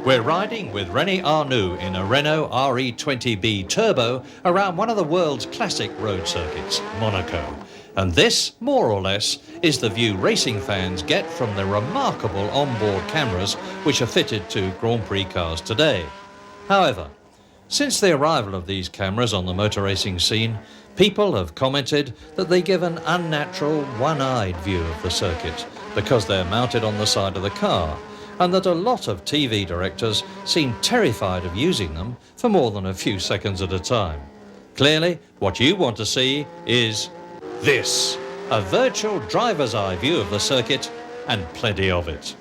We're riding with René Arnoux in a Renault RE20B Turbo around one of the world's classic road circuits, Monaco. And this, more or less, is the view racing fans get from the remarkable onboard cameras which are fitted to Grand Prix cars today. However, since the arrival of these cameras on the motor racing scene, people have commented that they give an unnatural, one-eyed view of the circuit because they're mounted on the side of the car, and that a lot of TV directors seem terrified of using them for more than a few seconds at a time. Clearly, what you want to see is this, a virtual driver's eye view of the circuit, and plenty of it.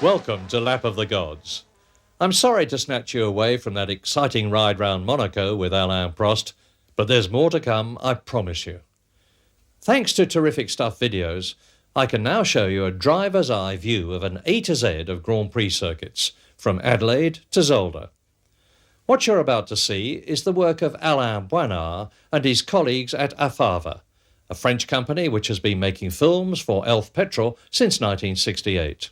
Welcome to Lap of the Gods. I'm sorry to snatch you away from that exciting ride round Monaco with Alain Prost, but there's more to come, I promise you. Thanks to Terrific Stuff videos, I can now show you a driver's eye view of an A to Z of Grand Prix circuits, from Adelaide to Zolder. What you're about to see is the work of Alain Boinard and his colleagues at Afava, a French company which has been making films for Elf Petrol since 1968.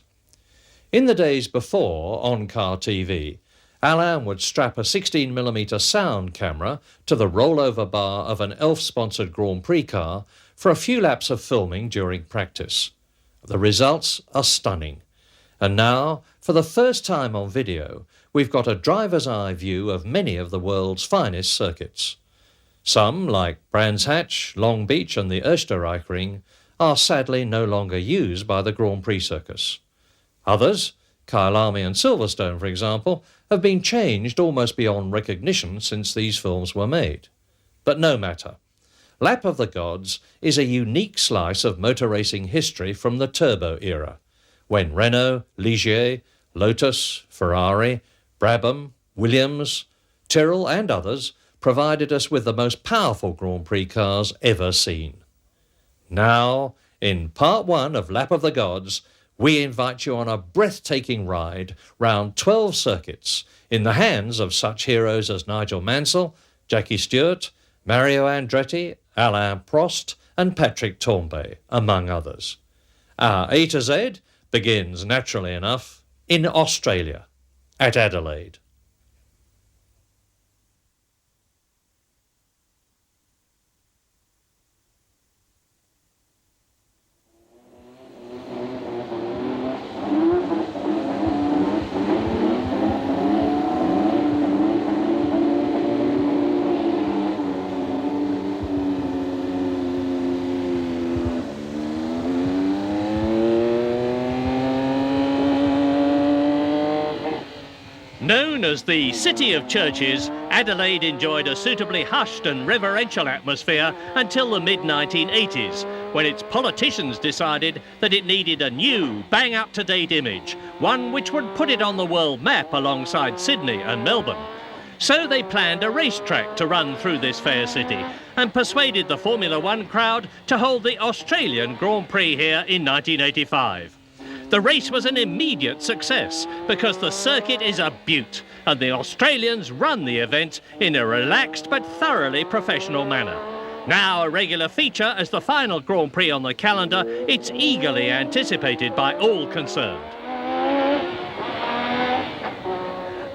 In the days before on-car TV, Alain would strap a 16mm sound camera to the rollover bar of an Elf-sponsored Grand Prix car for a few laps of filming during practice. The results are stunning. And now, for the first time on video, we've got a driver's eye view of many of the world's finest circuits. Some, like Brands Hatch, Long Beach and the Österreichring, are sadly no longer used by the Grand Prix circus. Others, Kyalami and Silverstone for example, have been changed almost beyond recognition since these films were made. But no matter. Lap of the Gods is a unique slice of motor racing history from the Turbo era, when Renault, Ligier, Lotus, Ferrari, Brabham, Williams, Tyrrell and others provided us with the most powerful Grand Prix cars ever seen. Now, in part one of Lap of the Gods, we invite you on a breathtaking ride round 12 circuits in the hands of such heroes as Nigel Mansell, Jackie Stewart, Mario Andretti, Alain Prost and Patrick Tambay, among others. Our A to Z begins, naturally enough, in Australia, at Adelaide. Known as the City of Churches, Adelaide enjoyed a suitably hushed and reverential atmosphere until the mid-1980s, when its politicians decided that it needed a new, bang-up-to-date image, one which would put it on the world map alongside Sydney and Melbourne. So they planned a racetrack to run through this fair city and persuaded the Formula One crowd to hold the Australian Grand Prix here in 1985. The race was an immediate success because the circuit is a beaut and the Australians run the event in a relaxed but thoroughly professional manner. Now a regular feature as the final Grand Prix on the calendar, it's eagerly anticipated by all concerned.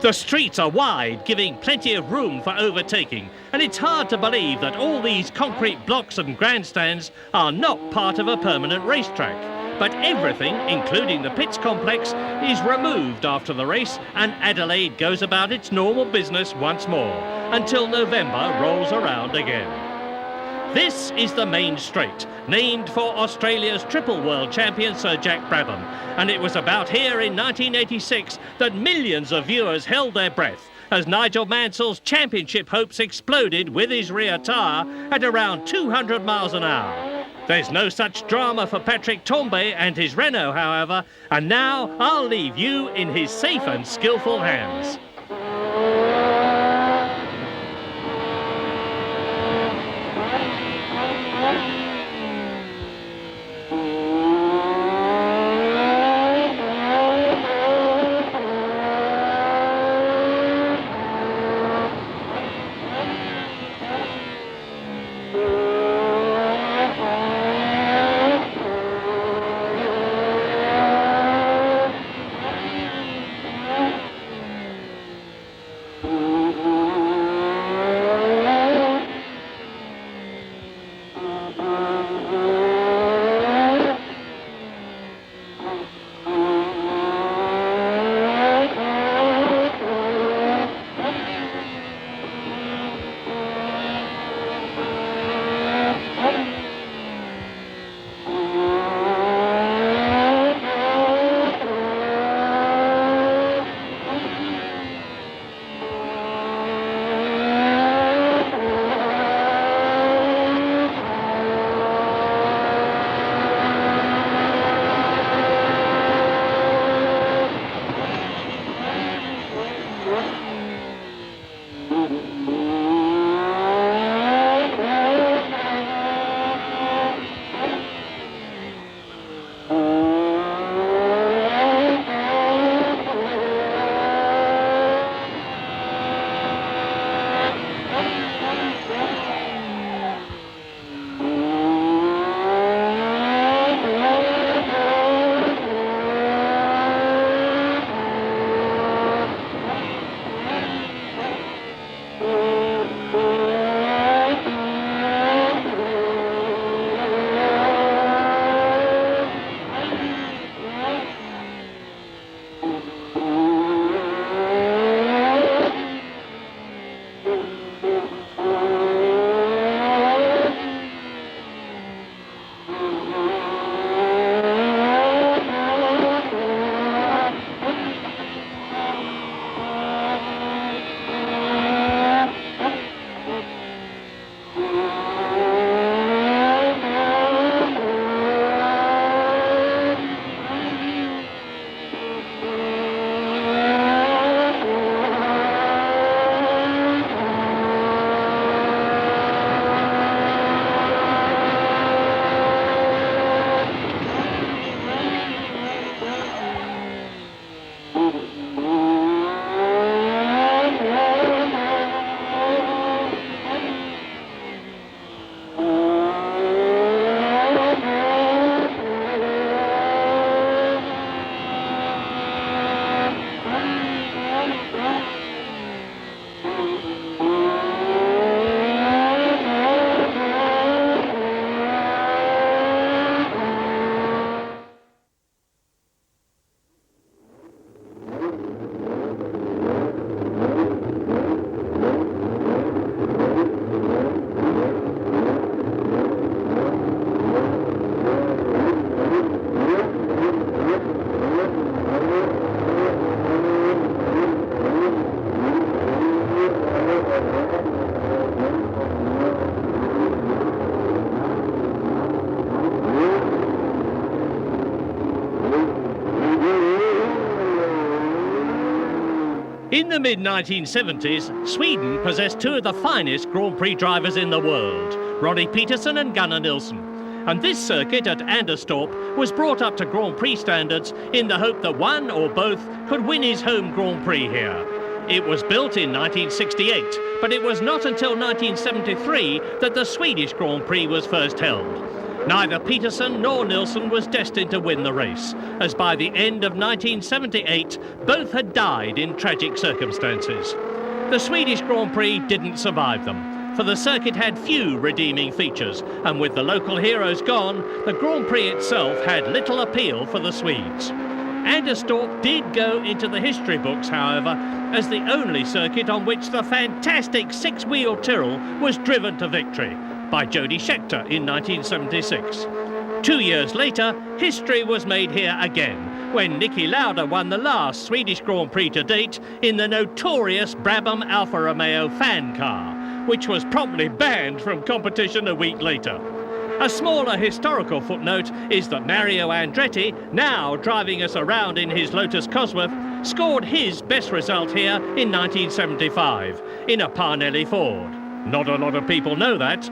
The streets are wide, giving plenty of room for overtaking, and it's hard to believe that all these concrete blocks and grandstands are not part of a permanent racetrack. But everything, including the pits complex, is removed after the race and Adelaide goes about its normal business once more, until November rolls around again. This is the Main Straight, named for Australia's triple world champion Sir Jack Brabham, and it was about here in 1986 that millions of viewers held their breath as Nigel Mansell's championship hopes exploded with his rear tyre at around 200 miles an hour. There's no such drama for Patrick Tambay and his Renault, however, and now I'll leave you in his safe and skillful hands. In the mid-1970s, Sweden possessed two of the finest Grand Prix drivers in the world, Ronnie Peterson and Gunnar Nilsson. And this circuit at Anderstorp was brought up to Grand Prix standards in the hope that one or both could win his home Grand Prix here. It was built in 1968, but it was not until 1973 that the Swedish Grand Prix was first held. Neither Peterson nor Nilsson was destined to win the race, as by the end of 1978, both had died in tragic circumstances. The Swedish Grand Prix didn't survive them, for the circuit had few redeeming features, and with the local heroes gone, the Grand Prix itself had little appeal for the Swedes. Anderstorp did go into the history books, however, as the only circuit on which the fantastic six-wheel Tyrrell was driven to victory by Jody Scheckter in 1976. 2 years later, history was made here again, when Niki Lauda won the last Swedish Grand Prix to date in the notorious Brabham Alfa Romeo fan car, which was promptly banned from competition a week later. A smaller historical footnote is that Mario Andretti, now driving us around in his Lotus Cosworth, scored his best result here in 1975 in a Parnelli Ford. Not a lot of people know that.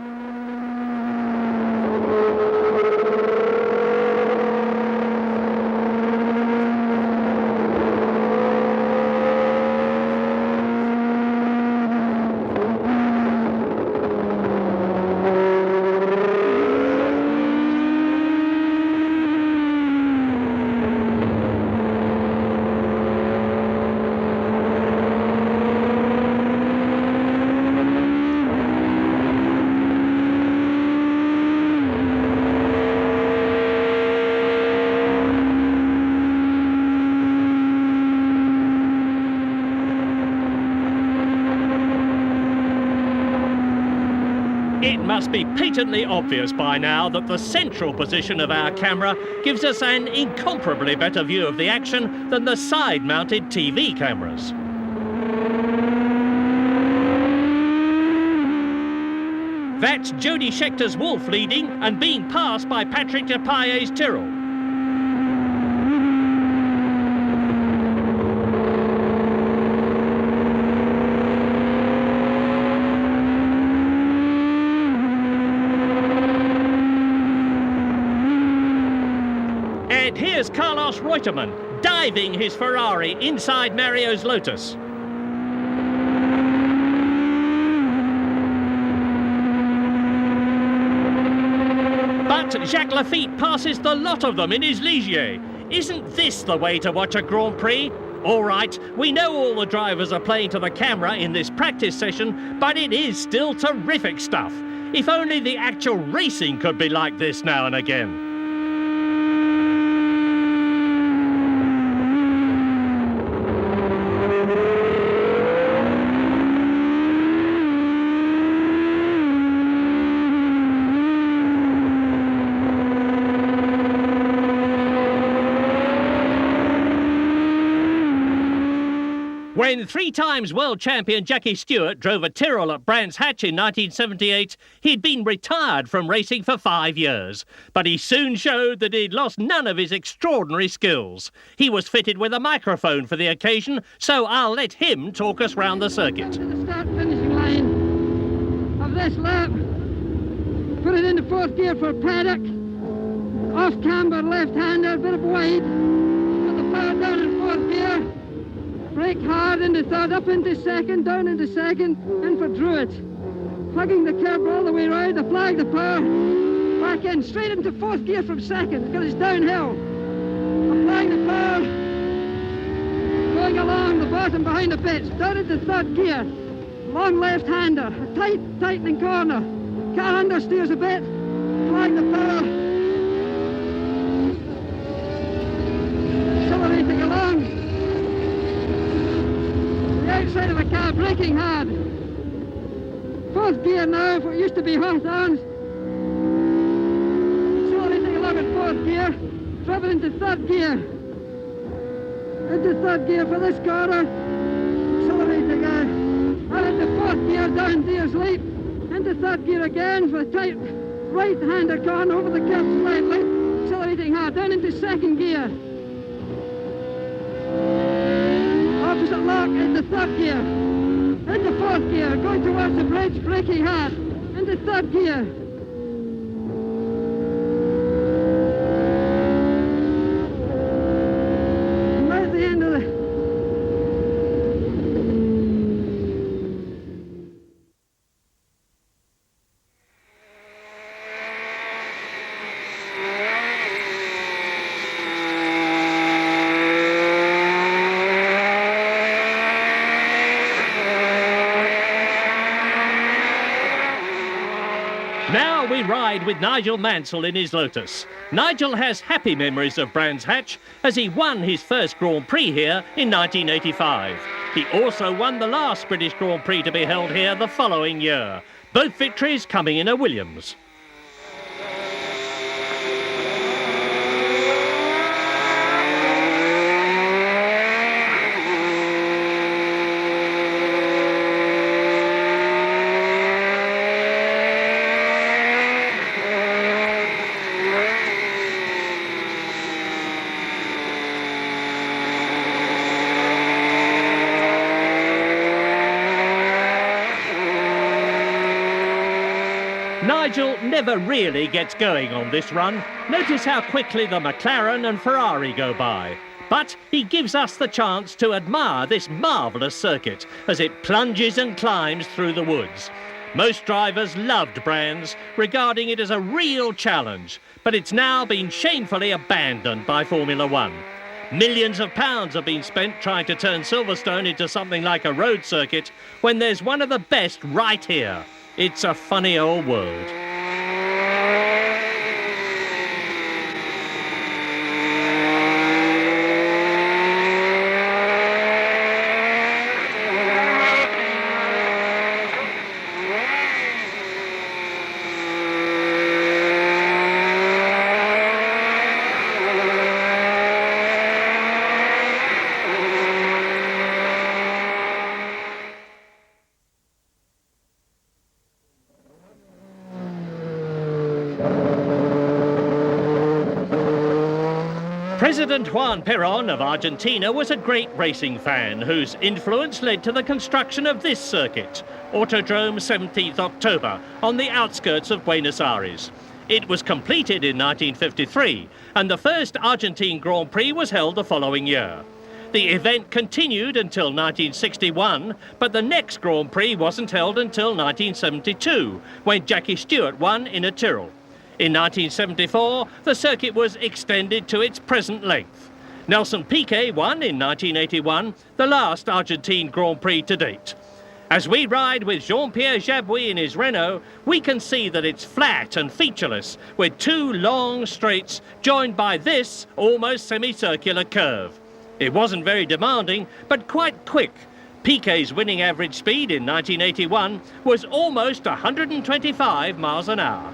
It must be patently obvious by now that the central position of our camera gives us an incomparably better view of the action than the side-mounted TV cameras. That's Jody Scheckter's Wolf leading and being passed by Patrick Depaille's Tyrrell. And here's Carlos Reutemann diving his Ferrari inside Mario's Lotus. But Jacques Lafitte passes the lot of them in his Ligier. Isn't this the way to watch a Grand Prix? All right, we know all the drivers are playing to the camera in this practice session, but it is still terrific stuff. If only the actual racing could be like this now and again. When three-times world champion Jackie Stewart drove a Tyrrell at Brands Hatch in 1978, he'd been retired from racing for 5 years. But he soon showed that he'd lost none of his extraordinary skills. He was fitted with a microphone for the occasion, so I'll let him talk us round the circuit. To the start-finishing line of this lap. Put it into fourth gear for Paddock. Off camber, left-hander, bit of wide. Put the power down in fourth gear. Brake hard into third, up into second, down into second, in for Druitt. Plugging the curb all the way round, applying the power, back in, straight into fourth gear from second, because it's downhill. Applying the power, going along the bottom behind the pits, down into third gear. Long left-hander, a tightening corner. Car understeers a bit, applying the power. Accelerating along. Outside of the car, braking hard. Fourth gear now, for it used to be Hawthorns. Accelerating along in fourth gear, driven into third gear. Into third gear for this corner. Accelerating out into fourth gear, down Deer's Leap. Into third gear again for a tight right-hander corner over the curb slightly. Accelerating hard, down into second gear. loose at lock into third gear. Into fourth gear, going towards the bridge, braking hard. Into third gear. And right at the end of the... Now we ride with Nigel Mansell in his Lotus. Nigel has happy memories of Brands Hatch as he won his first Grand Prix here in 1985. He also won the last British Grand Prix to be held here the following year. Both victories coming in a Williams. Nigel never really gets going on this run. Notice how quickly the McLaren and Ferrari go by. But he gives us the chance to admire this marvellous circuit as it plunges and climbs through the woods. Most drivers loved Brands, regarding it as a real challenge, but it's now been shamefully abandoned by Formula One. Millions of pounds have been spent trying to turn Silverstone into something like a road circuit when there's one of the best right here. It's a funny old world. President Juan Perón of Argentina was a great racing fan whose influence led to the construction of this circuit, Autodrome 17th October, on the outskirts of Buenos Aires. It was completed in 1953, and the first Argentine Grand Prix was held the following year. The event continued until 1961, but the next Grand Prix wasn't held until 1972, when Jackie Stewart won in a Tyrrell. In 1974, the circuit was extended to its present length. Nelson Piquet won in 1981, the last Argentine Grand Prix to date. As we ride with Jean-Pierre Jabouille in his Renault, we can see that it's flat and featureless, with two long straights joined by this almost semicircular curve. It wasn't very demanding, but quite quick. Piquet's winning average speed in 1981 was almost 125 miles an hour.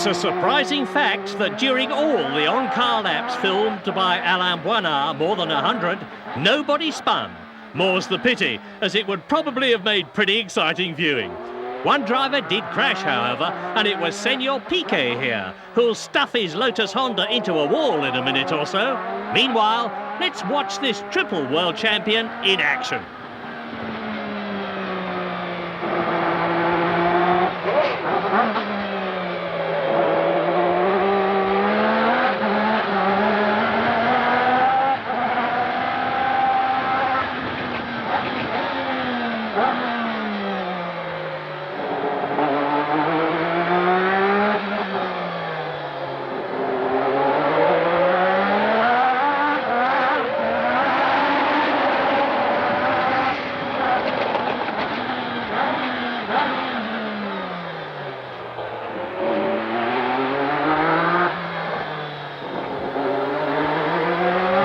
It's a surprising fact that during all the on-car laps filmed by Alain Bouinard, more than 100, nobody spun. More's the pity, as it would probably have made pretty exciting viewing. One driver did crash, however, and it was Senor Piquet here, who'll stuff his Lotus Honda into a wall in a minute or so. Meanwhile, let's watch this triple world champion in action.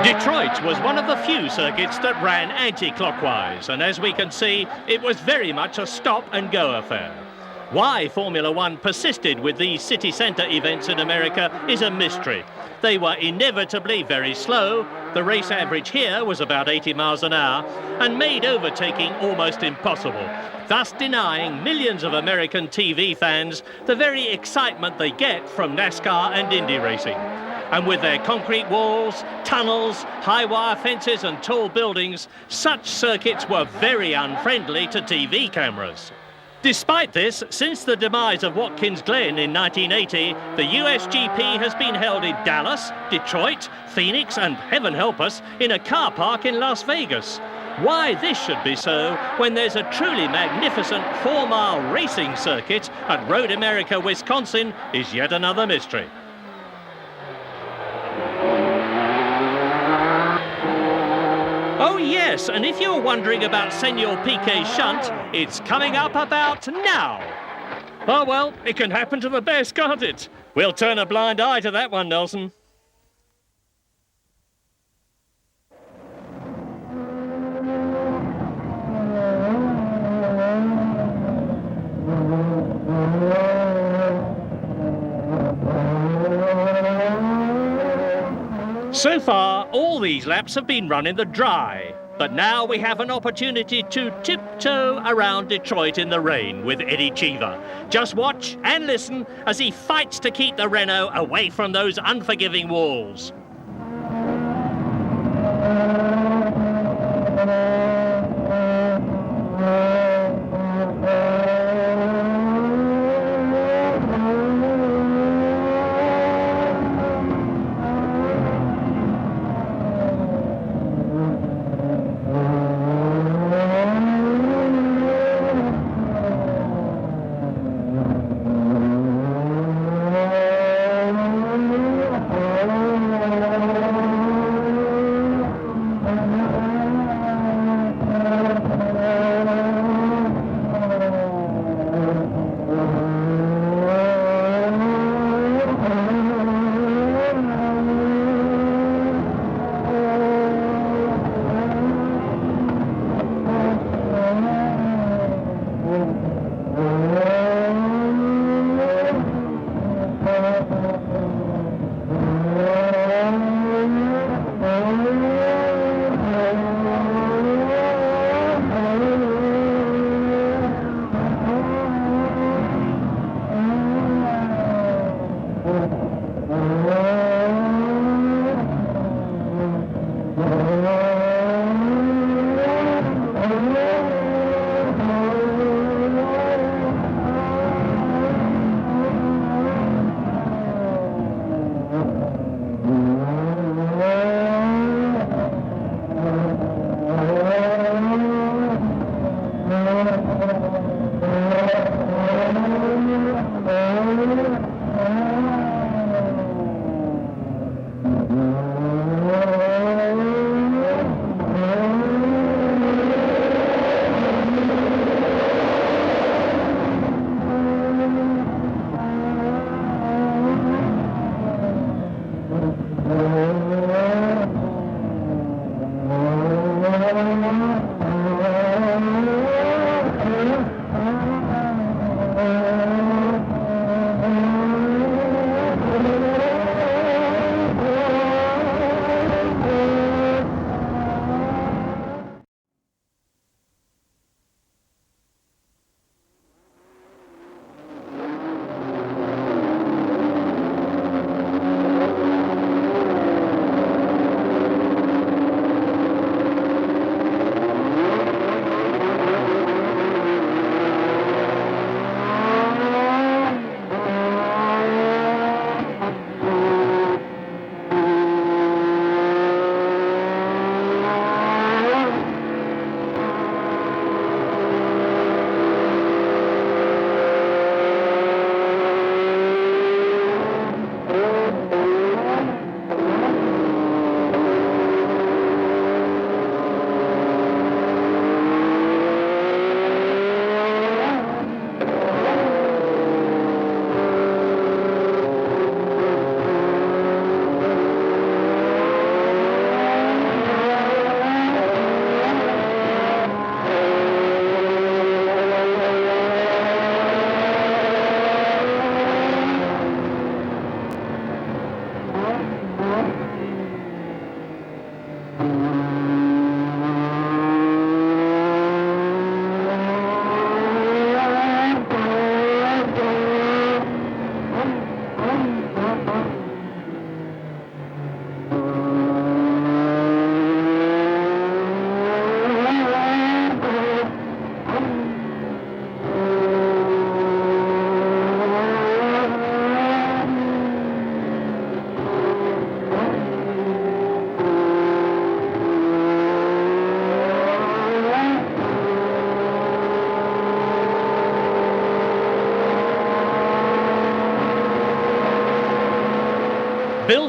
Detroit was one of the few circuits that ran anti-clockwise, and as we can see, it was very much a stop-and-go affair. Why Formula One persisted with these city centre events in America is a mystery. They were inevitably very slow, the race average here was about 80 miles an hour, and made overtaking almost impossible, thus denying millions of American TV fans the very excitement they get from NASCAR and Indy racing. And with their concrete walls, tunnels, high wire fences and tall buildings, such circuits were very unfriendly to TV cameras. Despite this, since the demise of Watkins Glen in 1980, the USGP has been held in Dallas, Detroit, Phoenix and, heaven help us, in a car park in Las Vegas. Why this should be so when there's a truly magnificent 4-mile racing circuit at Road America, Wisconsin, is yet another mystery. Oh yes, and if you're wondering about Senor Piquet's shunt, it's coming up about now. Oh well, it can happen to the best, can't it? We'll turn a blind eye to that one, Nelson. So far, all these laps have been run in the dry, but now we have an opportunity to tiptoe around Detroit in the rain with Eddie Cheever. Just watch and listen as he fights to keep the Renault away from those unforgiving walls.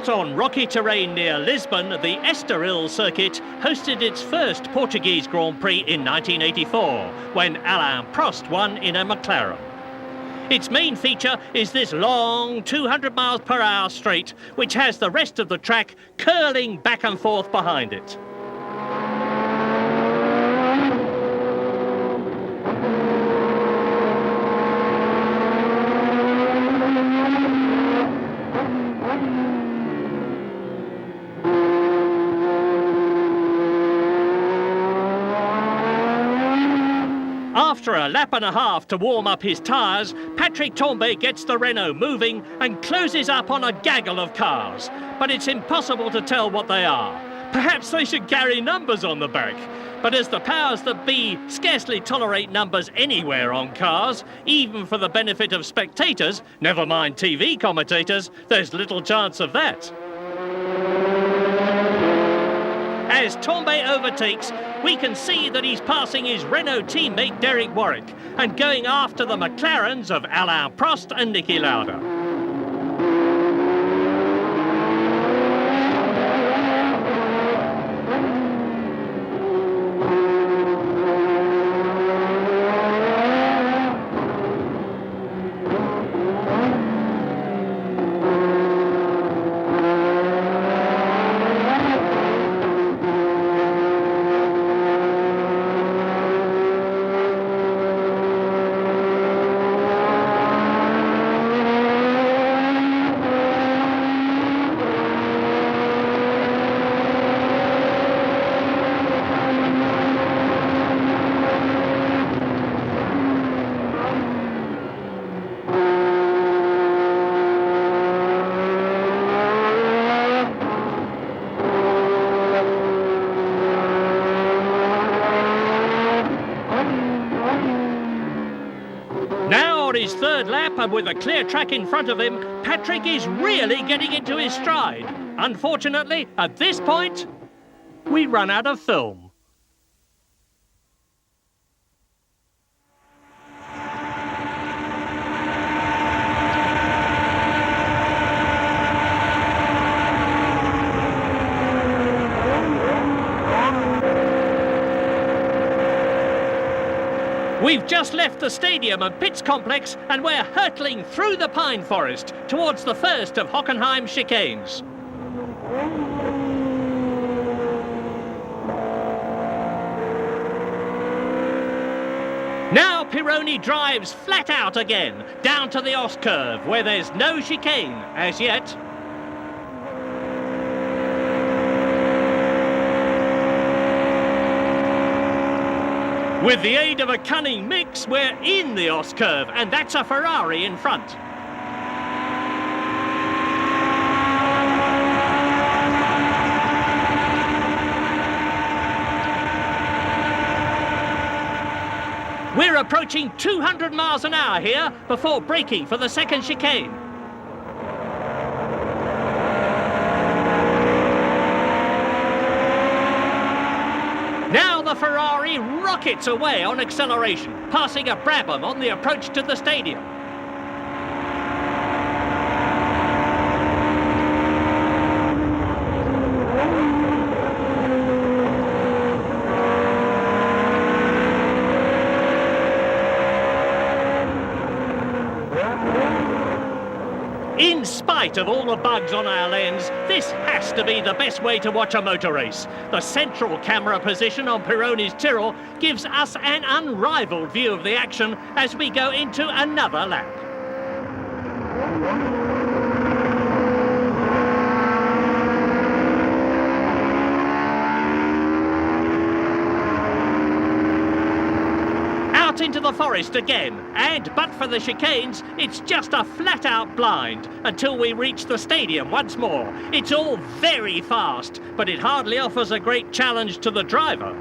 Out on rocky terrain near Lisbon, the Estoril circuit hosted its first Portuguese Grand Prix in 1984, when Alain Prost won in a McLaren. Its main feature is this long 200 miles per hour straight, which has the rest of the track curling back and forth behind it. After a lap and a half to warm up his tyres, Patrick Tambay gets the Renault moving and closes up on a gaggle of cars. But it's impossible to tell what they are. Perhaps they should carry numbers on the back. But as the powers that be scarcely tolerate numbers anywhere on cars, even for the benefit of spectators, never mind TV commentators, there's little chance of that. As Tambay overtakes, we can see that he's passing his Renault teammate Derek Warwick and going after the McLarens of Alain Prost and Niki Lauda. Now on his third lap and with a clear track in front of him, Patrick is really getting into his stride. Unfortunately, at this point, we run out of film. We've just left the stadium and pits complex and we're hurtling through the pine forest towards the first of Hockenheim chicanes. Now Pironi drives flat out again, down to the Oskurve, where there's no chicane as yet. With the aid of a cunning mix, we're in the Oskurve, and that's a Ferrari in front. We're approaching 200 miles an hour here before braking for the second chicane. Now the Ferrari rockets away on acceleration, passing a Brabham on the approach to the stadium. In spite of all the bugs on our lens, this has to be the best way to watch a motor race. The central camera position on Pironi's Tyrrell gives us an unrivaled view of the action as we go into another lap. Into the forest again, and but for the chicanes, it's just a flat-out blind until we reach the stadium once more. It's all very fast, but it hardly offers a great challenge to the driver.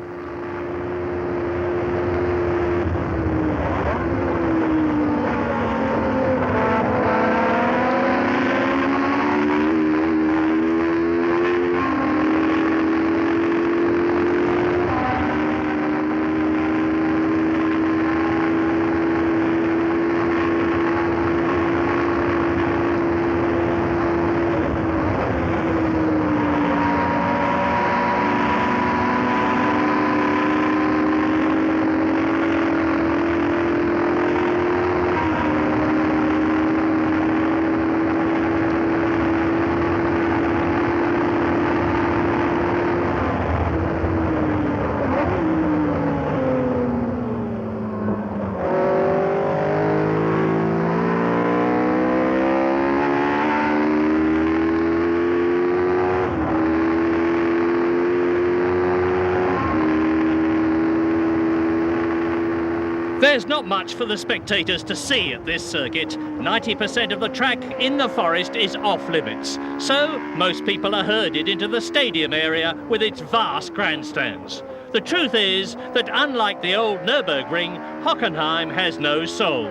There's not much for the spectators to see at this circuit. 90% of the track in the forest is off limits, so most people are herded into the stadium area with its vast grandstands. The truth is that unlike the old Nürburgring, Hockenheim has no soul.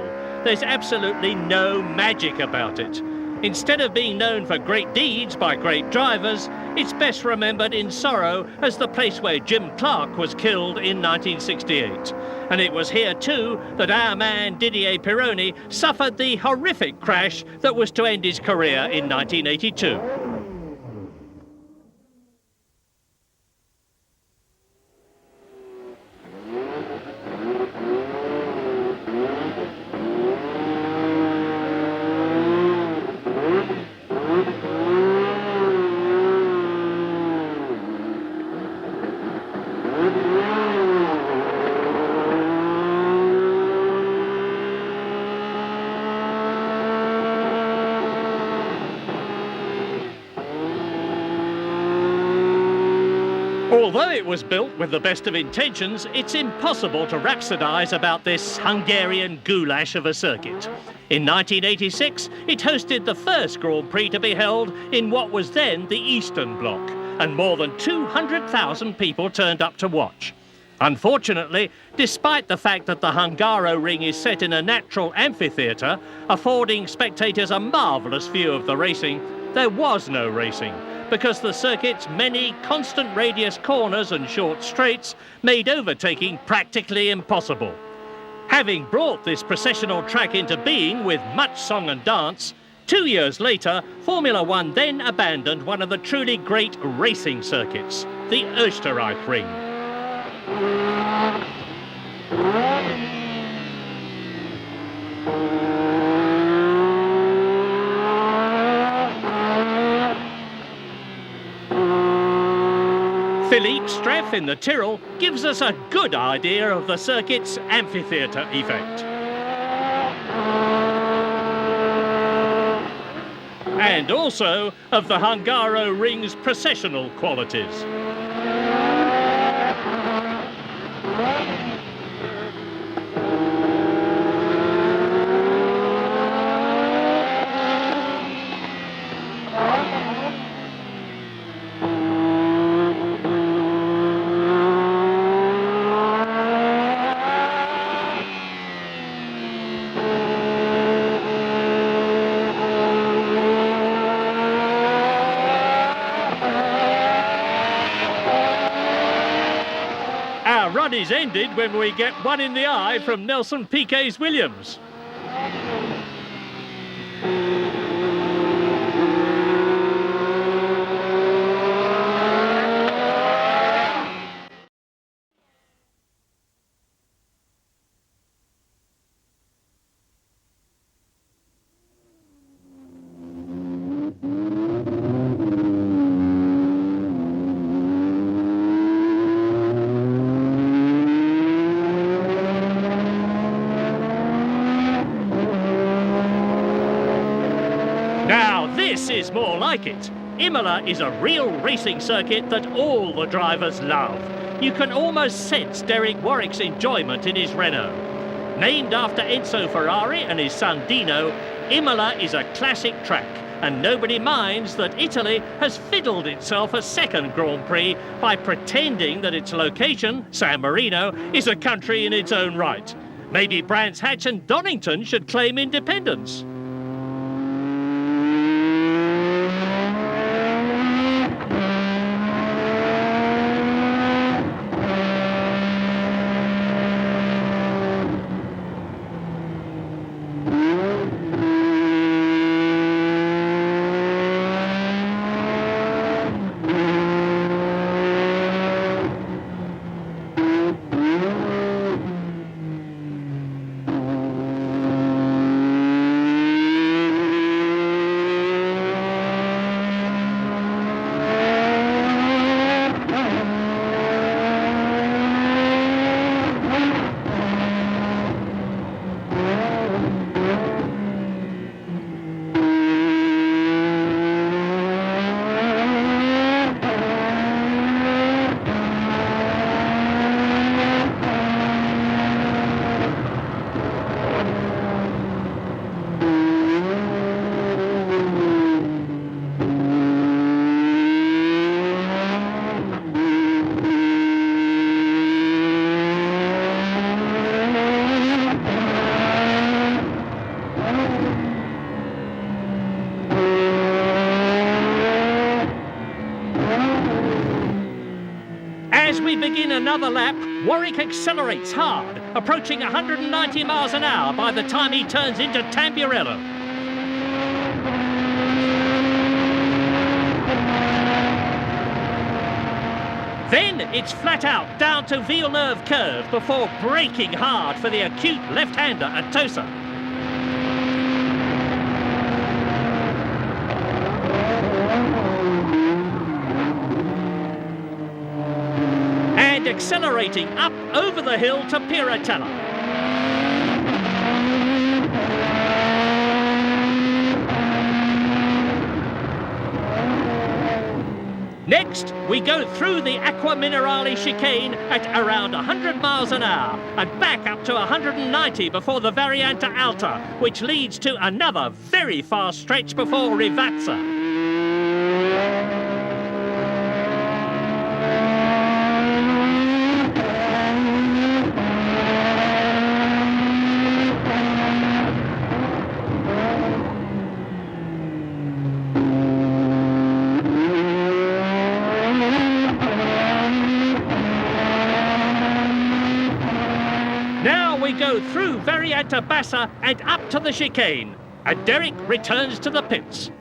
There's absolutely no magic about it. Instead of being known for great deeds by great drivers, it's best remembered in sorrow as the place where Jim Clark was killed in 1968. And it was here too that our man Didier Pironi suffered the horrific crash that was to end his career in 1982. Although it was built with the best of intentions, it's impossible to rhapsodise about this Hungarian goulash of a circuit. In 1986, it hosted the first Grand Prix to be held in what was then the Eastern Bloc, and more than 200,000 people turned up to watch. Unfortunately, despite the fact that the Hungaroring is set in a natural amphitheatre, affording spectators a marvellous view of the racing, there was no racing, because the circuit's many constant radius corners and short straights made overtaking practically impossible. Having brought this processional track into being with much song and dance, 2 years later, Formula One then abandoned one of the truly great racing circuits, the Österreich-Ring. Philippe Streff in the Tyrrell gives us a good idea of the circuit's amphitheatre effect. And also of the Hungaroring's processional qualities. Our run is ended when we get one in the eye from Nelson Piquet's Williams. Now this is more like it. Imola is a real racing circuit that all the drivers love. You can almost sense Derek Warwick's enjoyment in his Renault. Named after Enzo Ferrari and his son Dino, Imola is a classic track, and nobody minds that Italy has fiddled itself a second Grand Prix by pretending that its location, San Marino, is a country in its own right. Maybe Brands Hatch and Donington should claim independence. As we begin another lap, Warwick accelerates hard, approaching 190 miles an hour by the time he turns into Tamburello. Then it's flat out down to Villeneuve Curve before braking hard for the acute left-hander at Tosa. And accelerating up over the hill to Piratella. Next, we go through the Acqua Minerale chicane at around 100 miles an hour and back up to 190 before the Variante Alta, which leads to another very fast stretch before Rivazza. Go through Variante Bassa and up to the chicane, and Derek returns to the pits.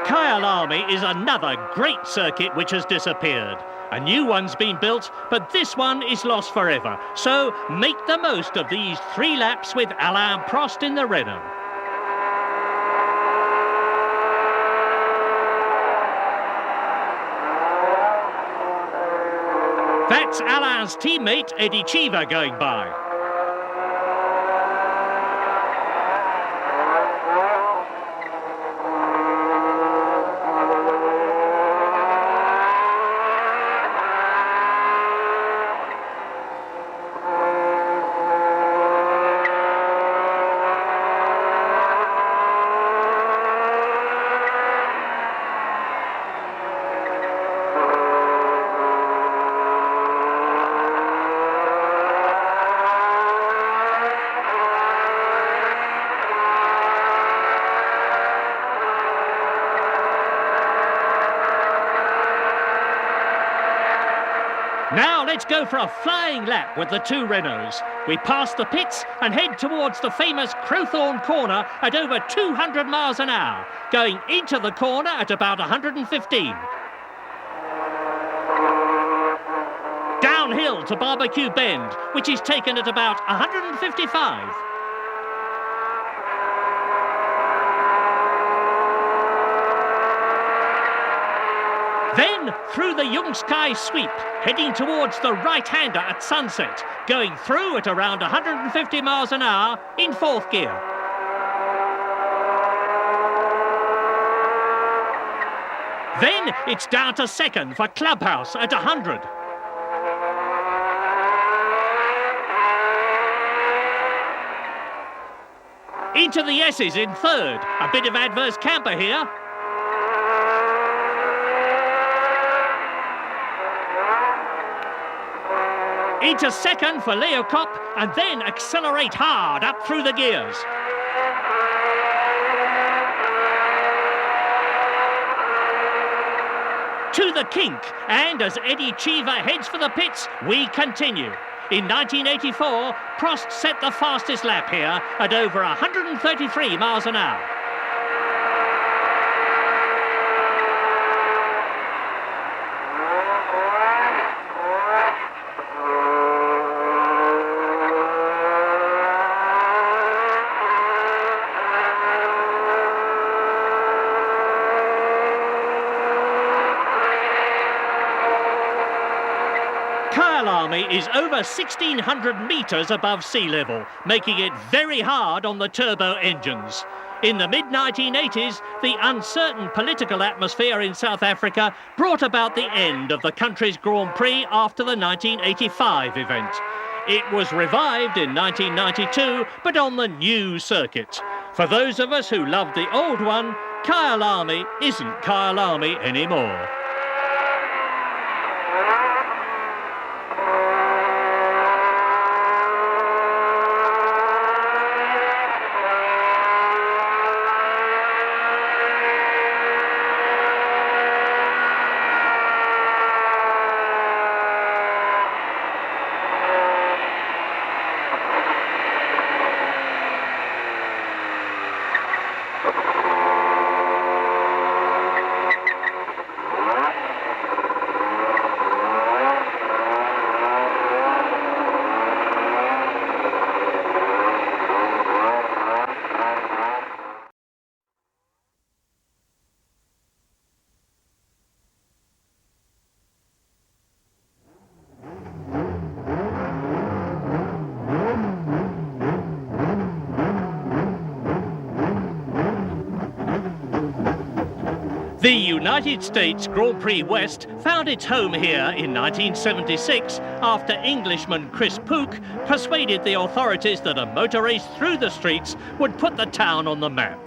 Kyalami is another great circuit which has disappeared. A new one's been built, but this one is lost forever. So make the most of these 3 laps with Alain Prost in the Renault. That's Alain's teammate Eddie Cheever going by. Now let's go for a flying lap with the 2 Renaults. We pass the pits and head towards the famous Crowthorne corner at over 200 miles an hour, going into the corner at about 115. Downhill to Barbecue Bend, which is taken at about 155. Then through the Jungskai sweep, heading towards the right-hander at Sunset, going through at around 150 miles an hour in 4th gear. Then it's down to 2nd for Clubhouse at 100. Into the S's in 3rd. A bit of adverse camber here. Into 2nd for Leo Kopp, and then accelerate hard up through the gears. To the kink, and as Eddie Cheever heads for the pits, we continue. In 1984, Prost set the fastest lap here at over 133 miles an hour. Kyalami is over 1,600 metres above sea level, making it very hard on the turbo engines. In the mid-1980s, the uncertain political atmosphere in South Africa brought about the end of the country's Grand Prix after the 1985 event. It was revived in 1992, but on the new circuit. For those of us who loved the old one, Kyalami isn't Kyalami anymore. The United States Grand Prix West found its home here in 1976 after Englishman Chris Pook persuaded the authorities that a motor race through the streets would put the town on the map.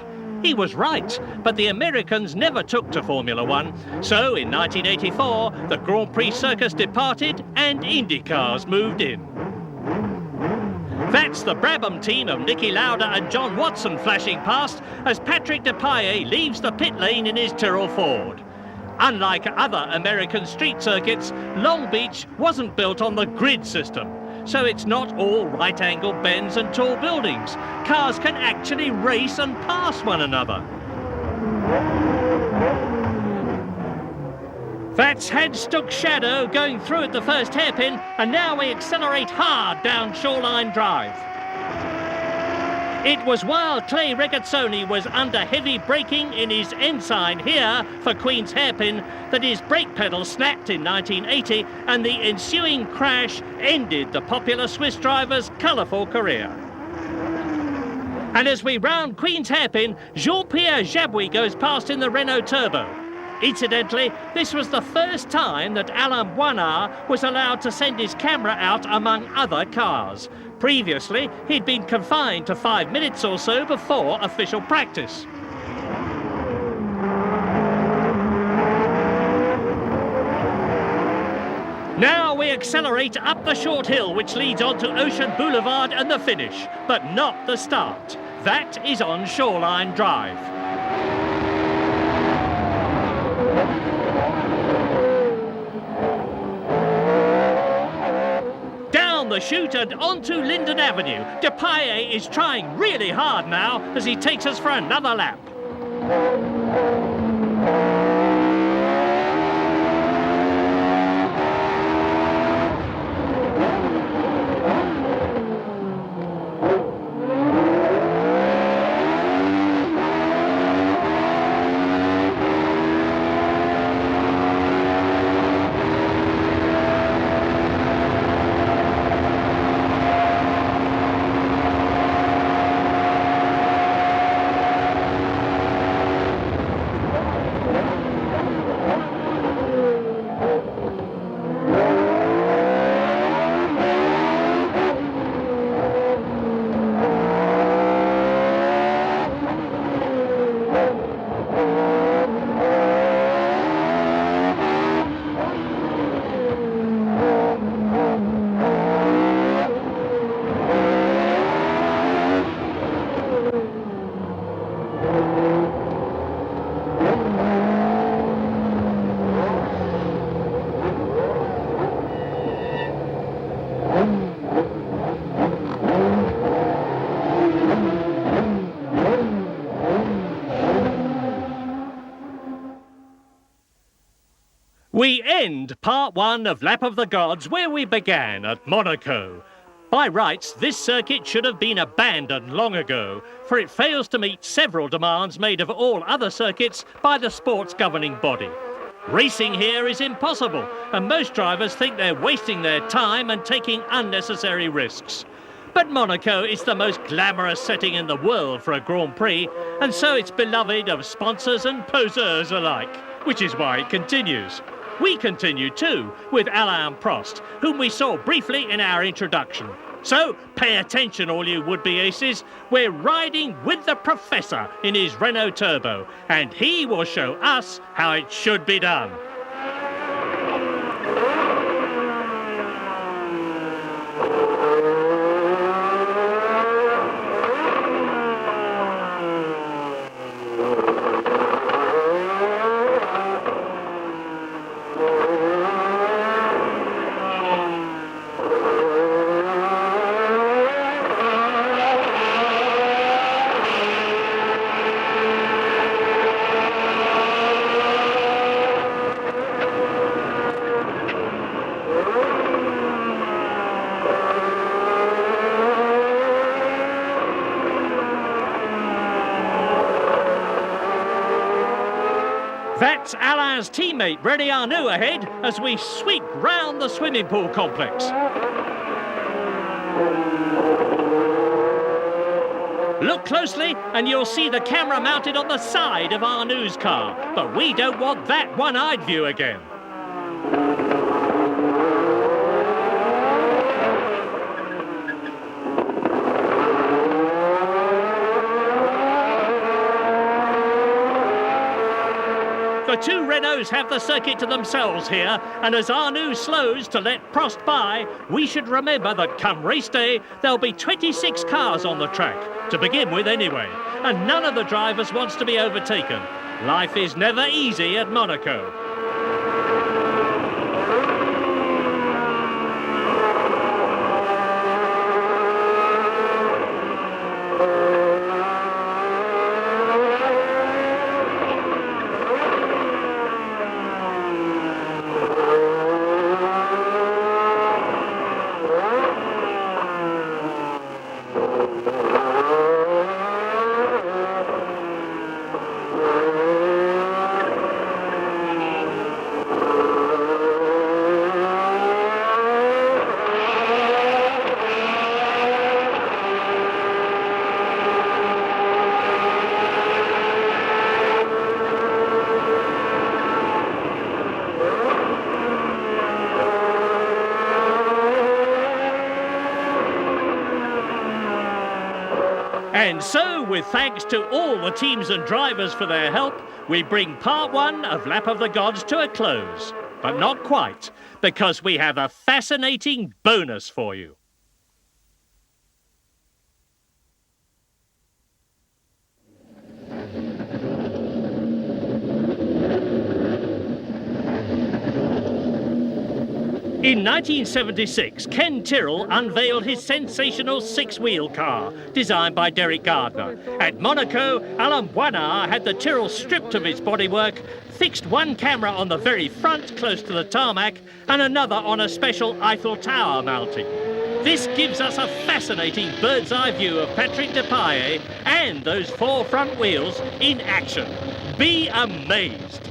He was right, but the Americans never took to Formula One. So in 1984, the Grand Prix circus departed and Indy cars moved in. That's the Brabham team of Niki Lauda and John Watson flashing past as Patrick Depailler leaves the pit lane in his Tyrrell Ford. Unlike other American street circuits, Long Beach wasn't built on the grid system, so it's not all right-angle bends and tall buildings. Cars can actually race and pass one another. That's Hadstock Shadow going through at the first hairpin, and now we accelerate hard down Shoreline Drive. It was while Clay Regazzoni was under heavy braking in his ensign here for Queen's Hairpin that his brake pedal snapped in 1980, and the ensuing crash ended the popular Swiss driver's colourful career. And as we round Queen's Hairpin, Jean-Pierre Jabouille goes past in the Renault Turbo. Incidentally, this was the first time that Alain Bouinard was allowed to send his camera out among other cars. Previously, he'd been confined to 5 minutes or so before official practice. Now we accelerate up the short hill which leads onto Ocean Boulevard and the finish, but not the start. That is on Shoreline Drive. Down the chute and onto Linden Avenue. Depailler is trying really hard now as he takes us for another lap. We end part one of Lap of the Gods where we began, at Monaco. By rights, this circuit should have been abandoned long ago, for it fails to meet several demands made of all other circuits by the sport's governing body. Racing here is impossible, and most drivers think they're wasting their time and taking unnecessary risks. But Monaco is the most glamorous setting in the world for a Grand Prix, and so it's beloved of sponsors and poseurs alike, which is why it continues. We continue too with Alain Prost, whom we saw briefly in our introduction. So pay attention, all you would-be aces. We're riding with the Professor in his Renault Turbo, and he will show us how it should be done. That's Alain's teammate, René Arnoux, ahead as we sweep round the swimming pool complex. Look closely and you'll see the camera mounted on the side of Arnoux's car, but we don't want that one-eyed view again. The two Renaults have the circuit to themselves here, and as Arnoux slows to let Prost by, we should remember that come race day, there'll be 26 cars on the track, to begin with anyway, and none of the drivers wants to be overtaken. Life is never easy at Monaco. And so, with thanks to all the teams and drivers for their help, we bring part one of Lap of the Gods to a close. But not quite, because we have a fascinating bonus for you. In 1976, Ken Tyrrell unveiled his sensational six-wheel car, designed by Derek Gardner. At Monaco, Alain Boinard had the Tyrrell stripped of its bodywork, fixed one camera on the very front, close to the tarmac, and another on a special Eiffel Tower mounting. This gives us a fascinating bird's-eye view of Patrick Depailler and those four front wheels in action. Be amazed.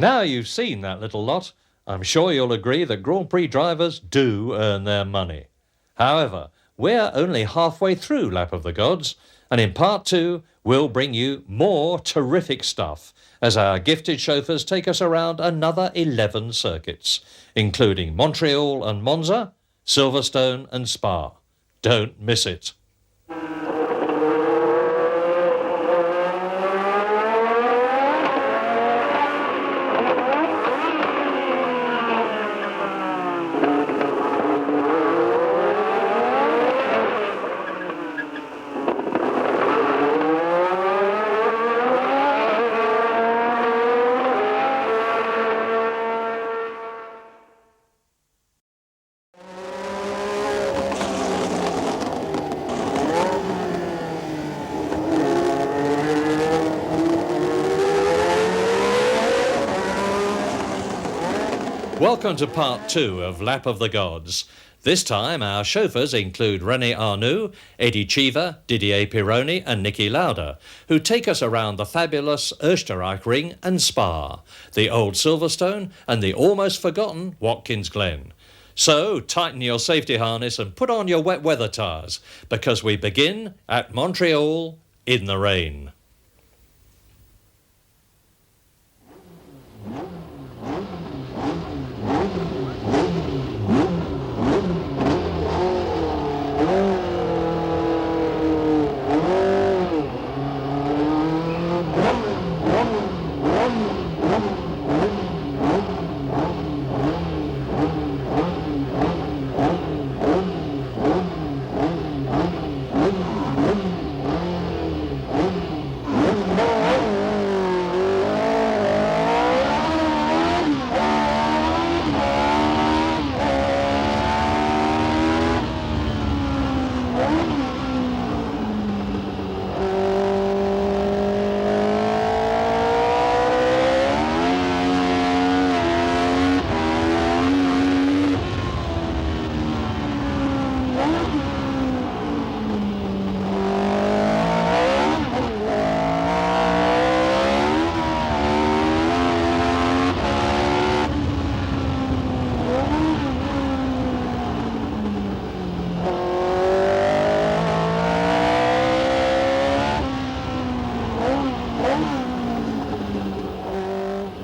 Now you've seen that little lot, I'm sure you'll agree that Grand Prix drivers do earn their money. However, we're only halfway through Lap of the Gods, and in part 2 we'll bring you more terrific stuff as our gifted chauffeurs take us around another 11 circuits, including Montreal and Monza, Silverstone and Spa. Don't miss it. Welcome to part 2 of Lap of the Gods. This time our chauffeurs include René Arnoux, Eddie Cheever, Didier Pironi and Niki Lauda, who take us around the fabulous Österreich and Spa, the old Silverstone and the almost forgotten Watkins Glen. So tighten your safety harness and put on your wet weather tyres, because we begin at Montreal in the rain.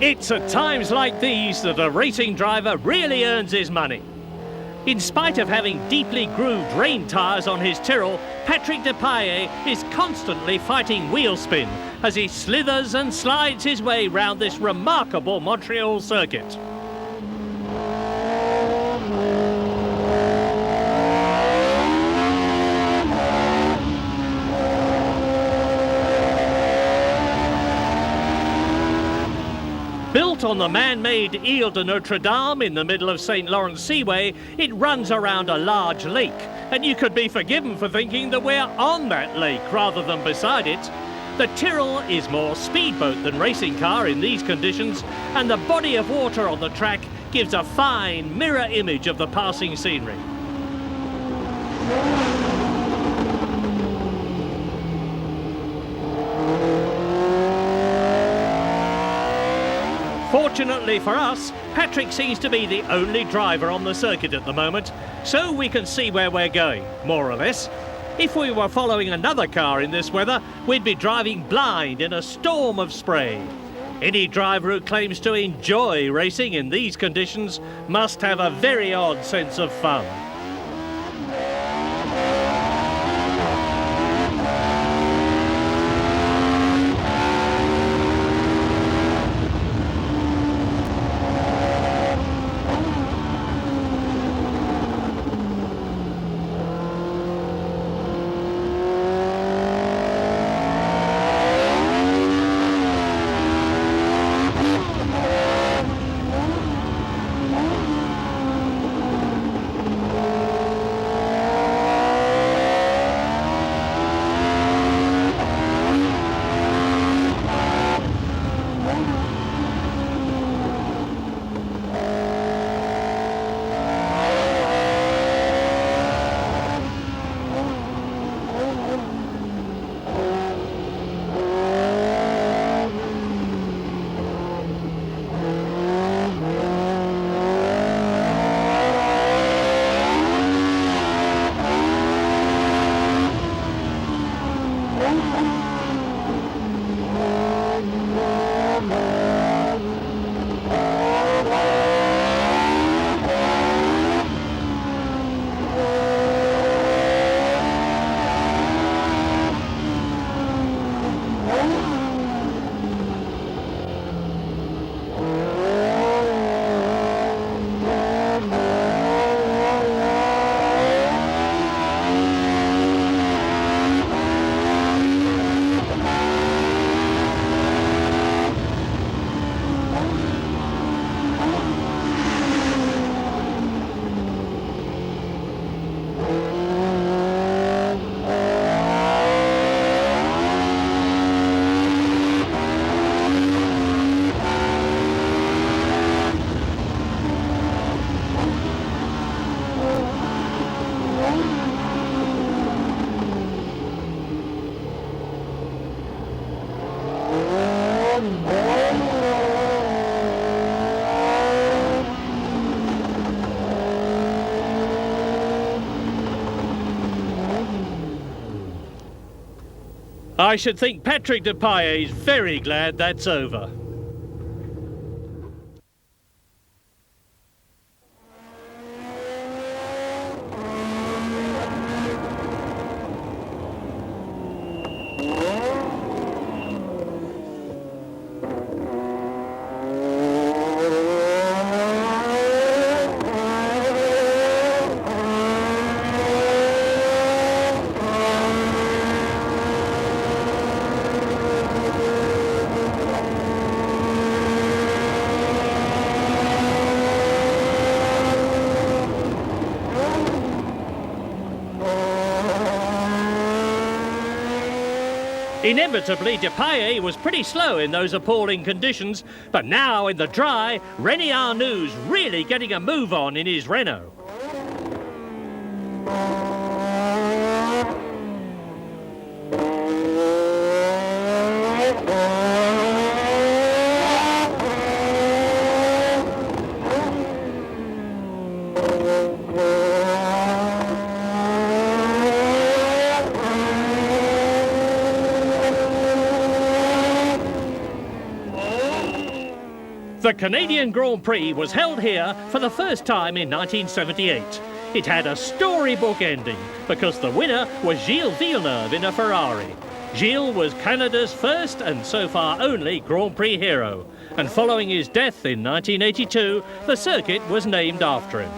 It's at times like these that a racing driver really earns his money. In spite of having deeply grooved rain tyres on his Tyrrell, Patrick Depailler is constantly fighting wheel spin as he slithers and slides his way round this remarkable Montreal circuit. Built on the man-made Ile de Notre Dame in the middle of St. Lawrence Seaway, it runs around a large lake, and you could be forgiven for thinking that we're on that lake rather than beside it. The Tyrrell is more speedboat than racing car in these conditions, and the body of water on the track gives a fine mirror image of the passing scenery. Fortunately for us, Patrick seems to be the only driver on the circuit at the moment, so we can see where we're going, more or less. If we were following another car in this weather, we'd be driving blind in a storm of spray. Any driver who claims to enjoy racing in these conditions must have a very odd sense of fun. I should think Patrick Depailler is very glad that's over. Inevitably, Depailler was pretty slow in those appalling conditions, but now in the dry, René Arnoux really getting a move on in his Renault. The Canadian Grand Prix was held here for the first time in 1978. It had a storybook ending because the winner was Gilles Villeneuve in a Ferrari. Gilles was Canada's first and so far only Grand Prix hero, and following his death in 1982, the circuit was named after him.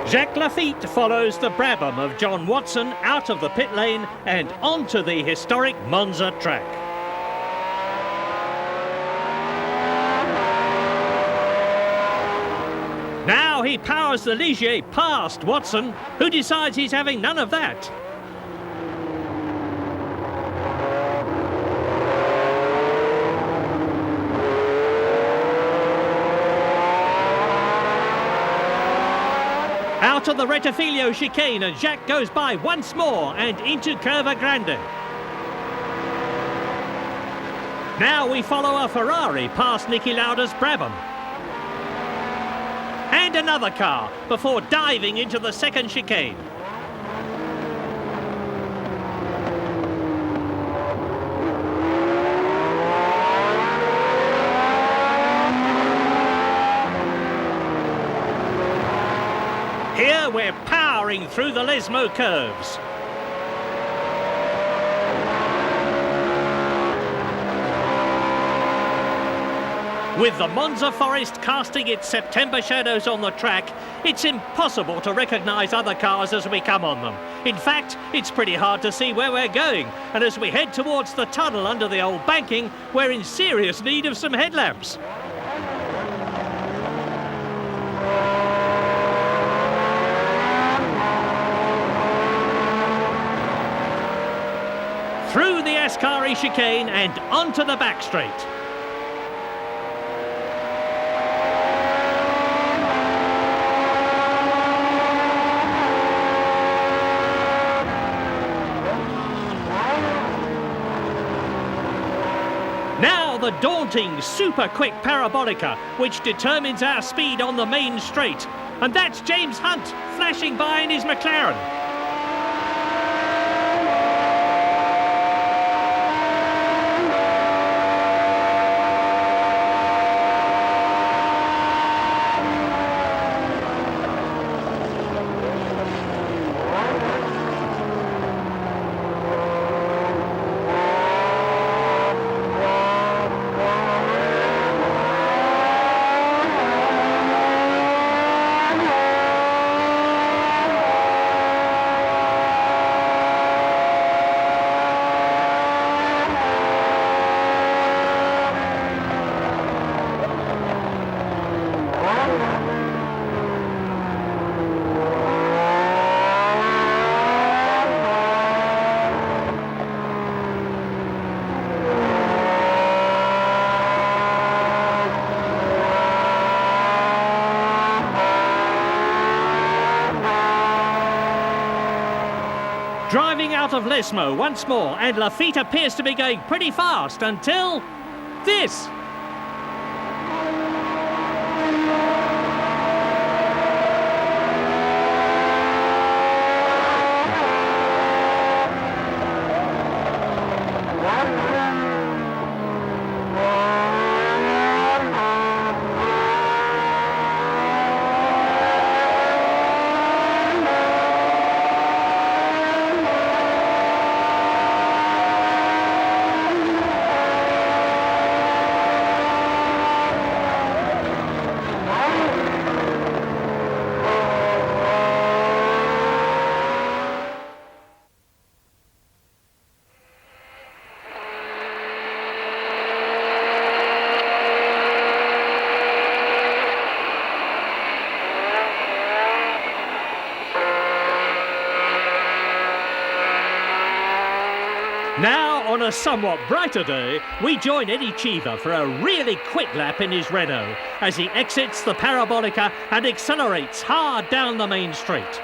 Jacques Laffite follows the Brabham of John Watson out of the pit lane and onto the historic Monza track. Now he powers the Ligier past Watson, who decides he's having none of that. Out of the Rettifilo chicane, and Jacques goes by once more and into Curva Grande. Now we follow a Ferrari past Niki Lauda's Brabham. And another car before diving into the second chicane. Here we're powering through the Lesmo curves. With the Monza forest casting its September shadows on the track, it's impossible to recognise other cars as we come on them. In fact, it's pretty hard to see where we're going, and as we head towards the tunnel under the old banking, we're in serious need of some headlamps. Through the Ascari chicane and onto the back straight. Now the daunting, super quick Parabolica, which determines our speed on the main straight. And that's James Hunt flashing by in his McLaren. Driving out of Lesmo once more, and Laffite appears to be going pretty fast until this. Now, on a somewhat brighter day, we join Eddie Cheever for a really quick lap in his Renault as he exits the Parabolica and accelerates hard down the main straight.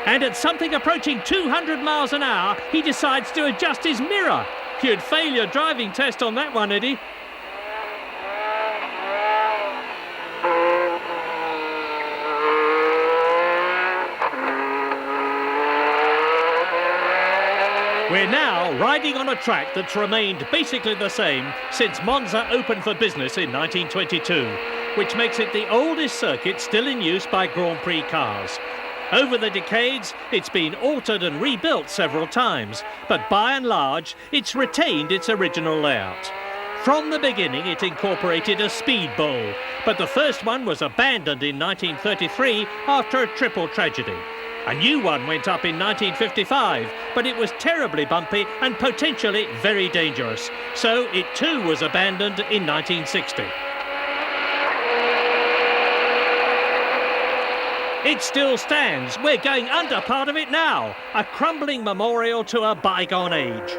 And at something approaching 200 miles an hour, he decides to adjust his mirror. You'd fail your driving test on that one, Eddie. We're now riding on a track that's remained basically the same since Monza opened for business in 1922, which makes it the oldest circuit still in use by Grand Prix cars. Over the decades, it's been altered and rebuilt several times, but by and large, it's retained its original layout. From the beginning, it incorporated a speed bowl, but the first one was abandoned in 1933 after a triple tragedy. A new one went up in 1955, but it was terribly bumpy and potentially very dangerous, so it too was abandoned in 1960. It still stands. We're going under part of it now, a crumbling memorial to a bygone age.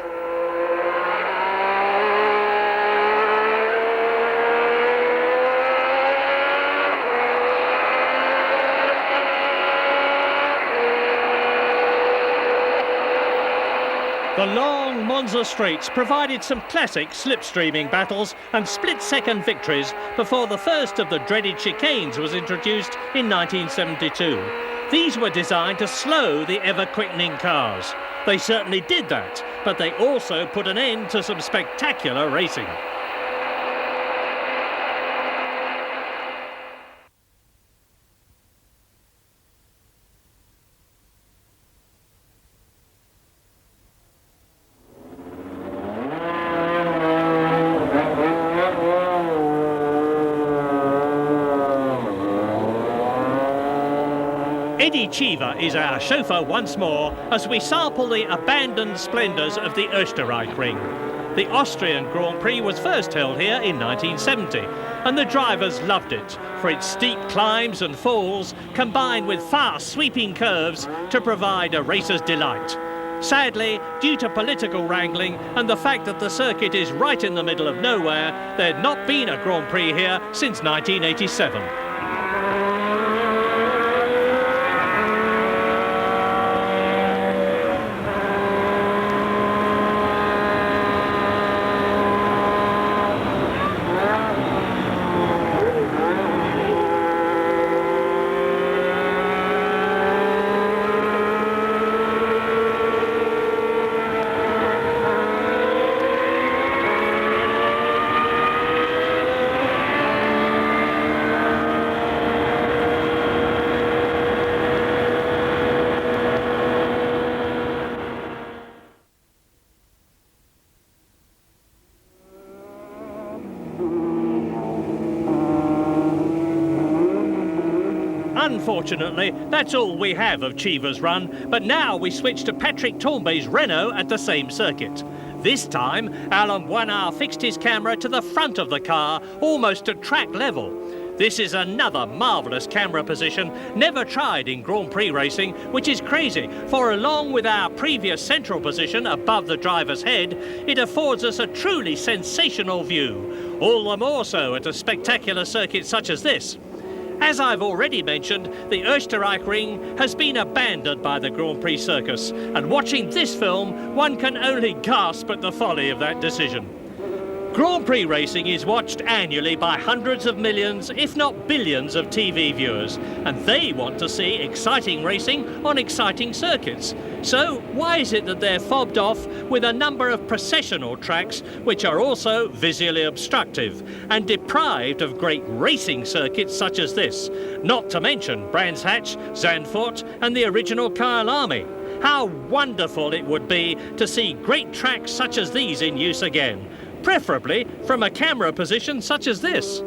The long Monza straights provided some classic slipstreaming battles and split-second victories before the first of the dreaded chicanes was introduced in 1972. These were designed to slow the ever-quickening cars. They certainly did that, but they also put an end to some spectacular racing. Eddie Cheever is our chauffeur once more as we sample the abandoned splendours of the Österreichring. The Austrian Grand Prix was first held here in 1970, and the drivers loved it for its steep climbs and falls combined with fast sweeping curves to provide a racer's delight. Sadly, due to political wrangling and the fact that the circuit is right in the middle of nowhere, there had not been a Grand Prix here since 1987. Unfortunately, that's all we have of Cheever's Run, but now we switch to Patrick Tournbay's Renault at the same circuit. This time, Alain Boinard fixed his camera to the front of the car, almost at track level. This is another marvellous camera position, never tried in Grand Prix racing, which is crazy, for along with our previous central position above the driver's head, it affords us a truly sensational view, all the more so at a spectacular circuit such as this. As I've already mentioned, the Österreichring has been abandoned by the Grand Prix circus, and watching this film, one can only gasp at the folly of that decision. Grand Prix racing is watched annually by hundreds of millions, if not billions, of TV viewers, and they want to see exciting racing on exciting circuits. So why is it that they're fobbed off with a number of processional tracks which are also visually obstructive and deprived of great racing circuits such as this, not to mention Brands Hatch, Zandvoort and the original Kyalami? How wonderful it would be to see great tracks such as these in use again, preferably from a camera position such as this.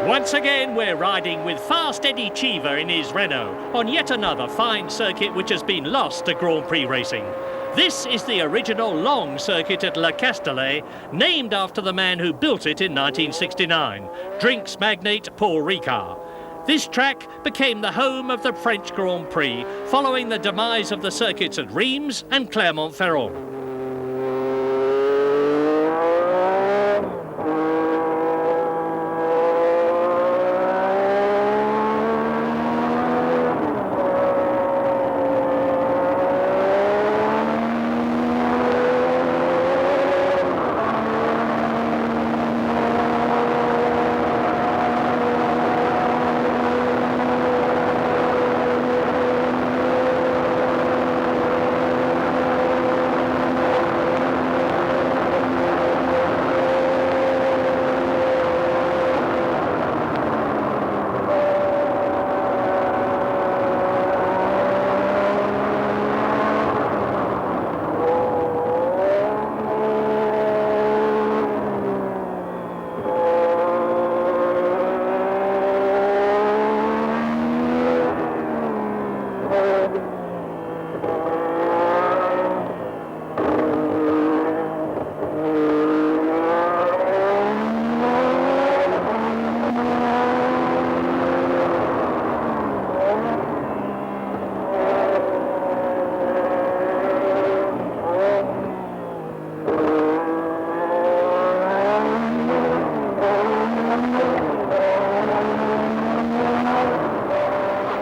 Once again, we're riding with Fast Eddie Cheever in his Renault on yet another fine circuit which has been lost to Grand Prix racing. This is the original long circuit at Le Castellet, named after the man who built it in 1969, drinks magnate Paul Ricard. This track became the home of the French Grand Prix, following the demise of the circuits at Reims and Clermont-Ferrand.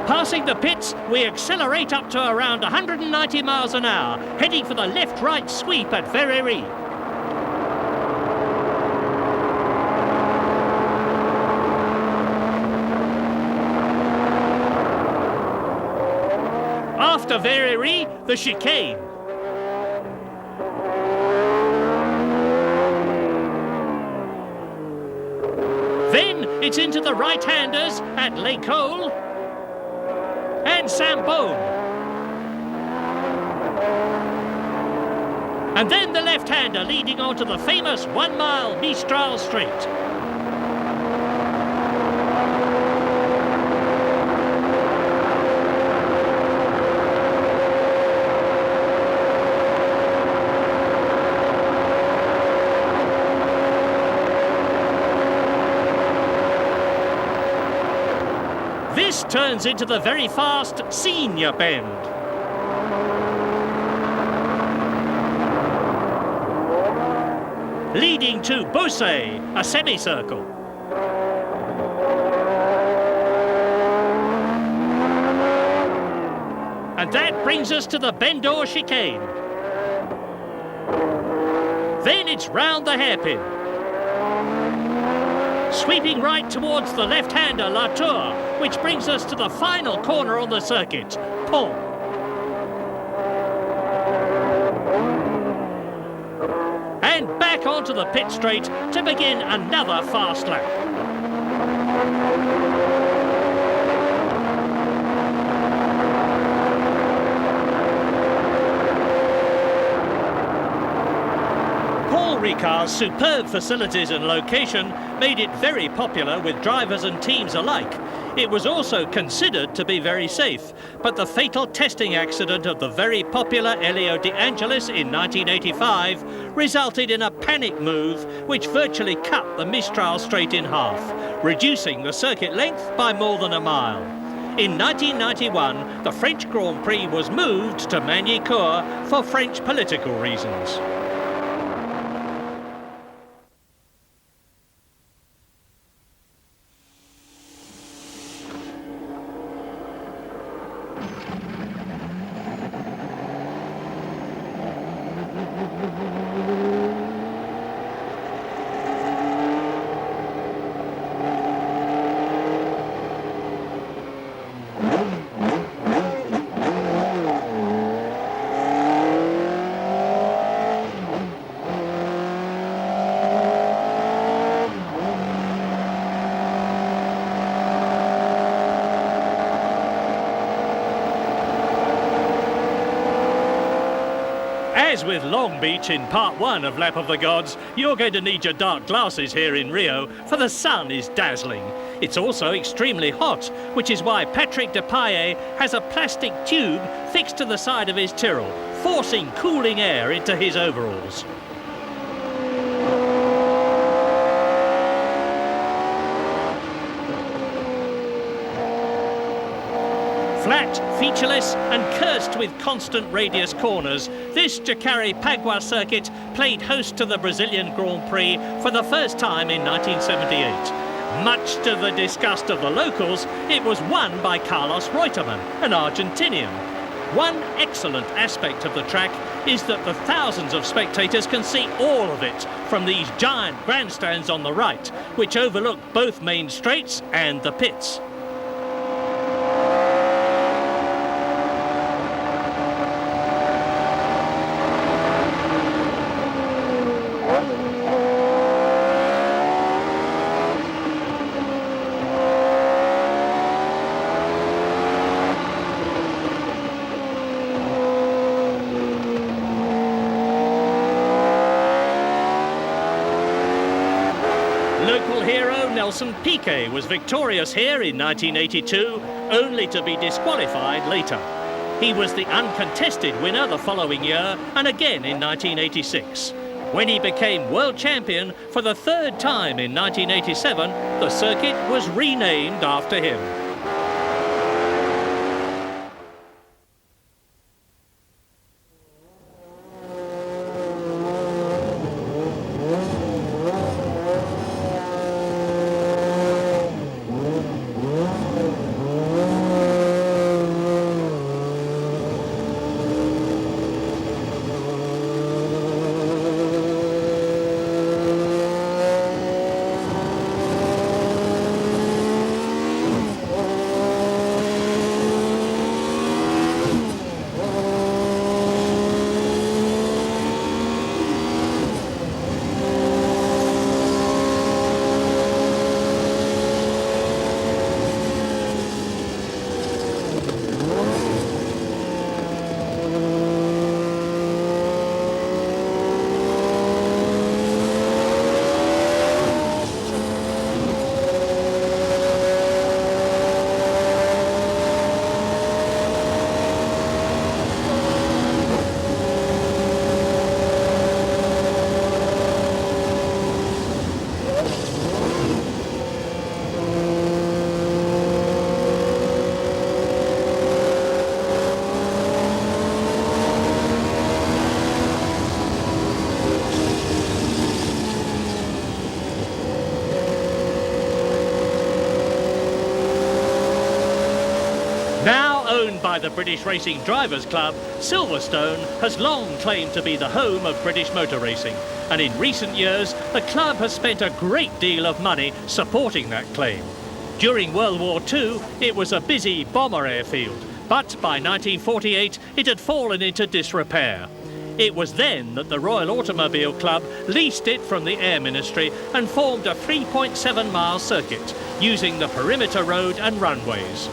Passing the pits, we accelerate up to around 190 miles an hour, heading for the left-right sweep at Verrerie. After Verrerie, the chicane. Then it's into the right-handers at Les Cols and Saint-Baume. And then the left-hander leading onto the famous 1 mile Mistral Straight. This turns into the very fast Senior Bend. Leading to Beausset, a semicircle. And that brings us to the Bendor chicane. Then it's round the hairpin. Sweeping right towards the left-hander, Latour, which brings us to the final corner on the circuit, Pont. And back onto the pit straight to begin another fast lap. Paul Ricard's superb facilities and location made it very popular with drivers and teams alike. It was also considered to be very safe, but the fatal testing accident of the very popular Elio De Angelis in 1985 resulted in a panic move which virtually cut the Mistral Straight in half, reducing the circuit length by more than a mile. In 1991, the French Grand Prix was moved to Magny-Cours for French political reasons. As with Long Beach in part 1 of Lap of the Gods, you're going to need your dark glasses here in Rio, for the sun is dazzling. It's also extremely hot, which is why Patrick Depailler has a plastic tube fixed to the side of his Tyrrell, forcing cooling air into his overalls. Flat, featureless and cursed with constant radius corners, this Jacarepaguá circuit played host to the Brazilian Grand Prix for the first time in 1978. Much to the disgust of the locals, it was won by Carlos Reutemann, an Argentinian. One excellent aspect of the track is that the thousands of spectators can see all of it from these giant grandstands on the right, which overlook both main straights and the pits. Local hero Nelson Piquet was victorious here in 1982, only to be disqualified later. He was the uncontested winner the following year and again in 1986. When he became world champion for the third time in 1987, the circuit was renamed after him. Now owned by the British Racing Drivers Club, Silverstone has long claimed to be the home of British motor racing, and in recent years the club has spent a great deal of money supporting that claim. During World War II it was a busy bomber airfield, but by 1948 it had fallen into disrepair. It was then that the Royal Automobile Club leased it from the Air Ministry and formed a 3.7-mile circuit using the perimeter road and runways.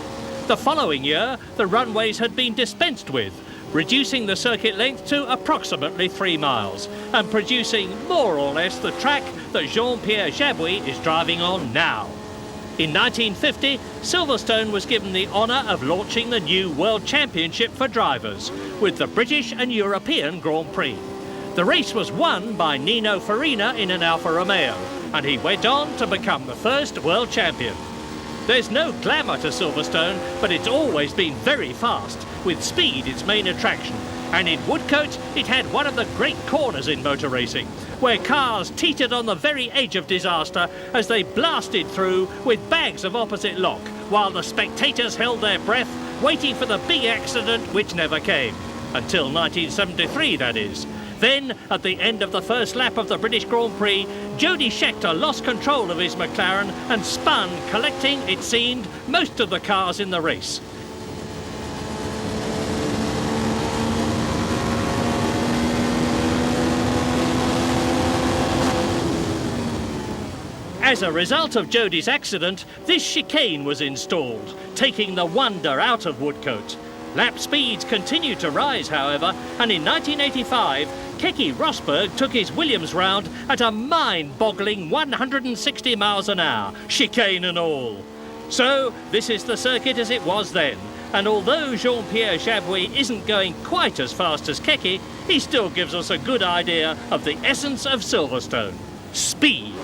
The following year, the runways had been dispensed with, reducing the circuit length to approximately 3 miles and producing more or less the track that Jean-Pierre Jabouille is driving on now. In 1950, Silverstone was given the honour of launching the new World Championship for drivers with the British and European Grand Prix. The race was won by Nino Farina in an Alfa Romeo, and he went on to become the first world champion. There's no glamour to Silverstone, but it's always been very fast, with speed its main attraction. And in Woodcote, it had one of the great corners in motor racing, where cars teetered on the very edge of disaster as they blasted through with bags of opposite lock, while the spectators held their breath, waiting for the big accident which never came. Until 1973, that is. Then, at the end of the first lap of the British Grand Prix, Jody Scheckter lost control of his McLaren and spun, collecting, it seemed, most of the cars in the race. As a result of Jody's accident, this chicane was installed, taking the wonder out of Woodcote. Lap speeds continued to rise, however, and in 1985, Keke Rosberg took his Williams round at a mind-boggling 160 miles an hour, chicane and all. So, this is the circuit as it was then, and although Jean-Pierre Jabouille isn't going quite as fast as Keke, he still gives us a good idea of the essence of Silverstone: speed.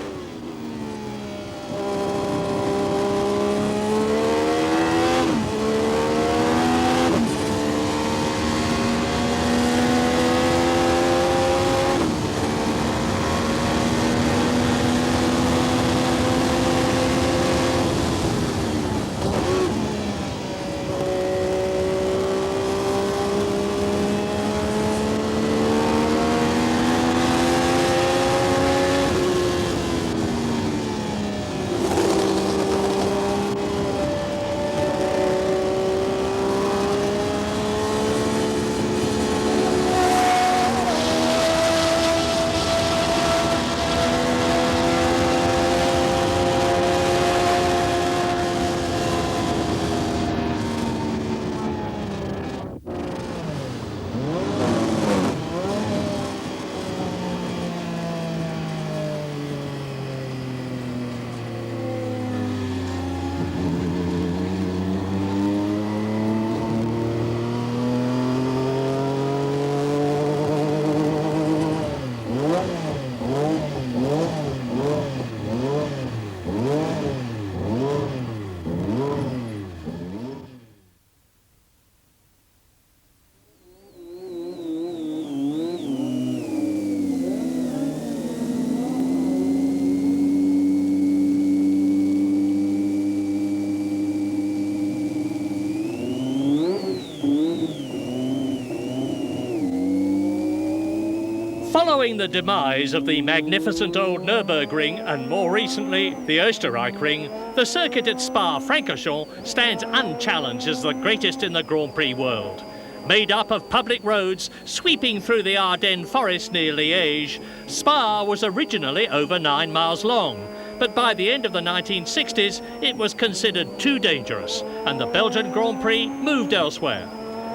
Following the demise of the magnificent old Nürburgring and more recently the Österreichring, the circuit at Spa-Francorchamps stands unchallenged as the greatest in the Grand Prix world. Made up of public roads sweeping through the Ardennes forest near Liège, Spa was originally over 9 miles long, but by the end of the 1960s it was considered too dangerous and the Belgian Grand Prix moved elsewhere.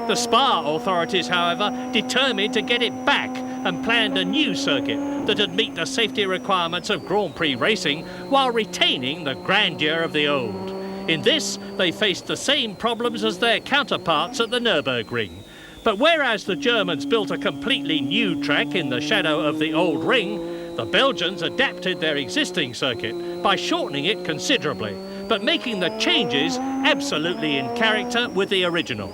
The Spa authorities, however, determined to get it back and planned a new circuit that'd meet the safety requirements of Grand Prix racing while retaining the grandeur of the old. In this, they faced the same problems as their counterparts at the Nürburgring. But whereas the Germans built a completely new track in the shadow of the old ring, the Belgians adapted their existing circuit by shortening it considerably, but making the changes absolutely in character with the original.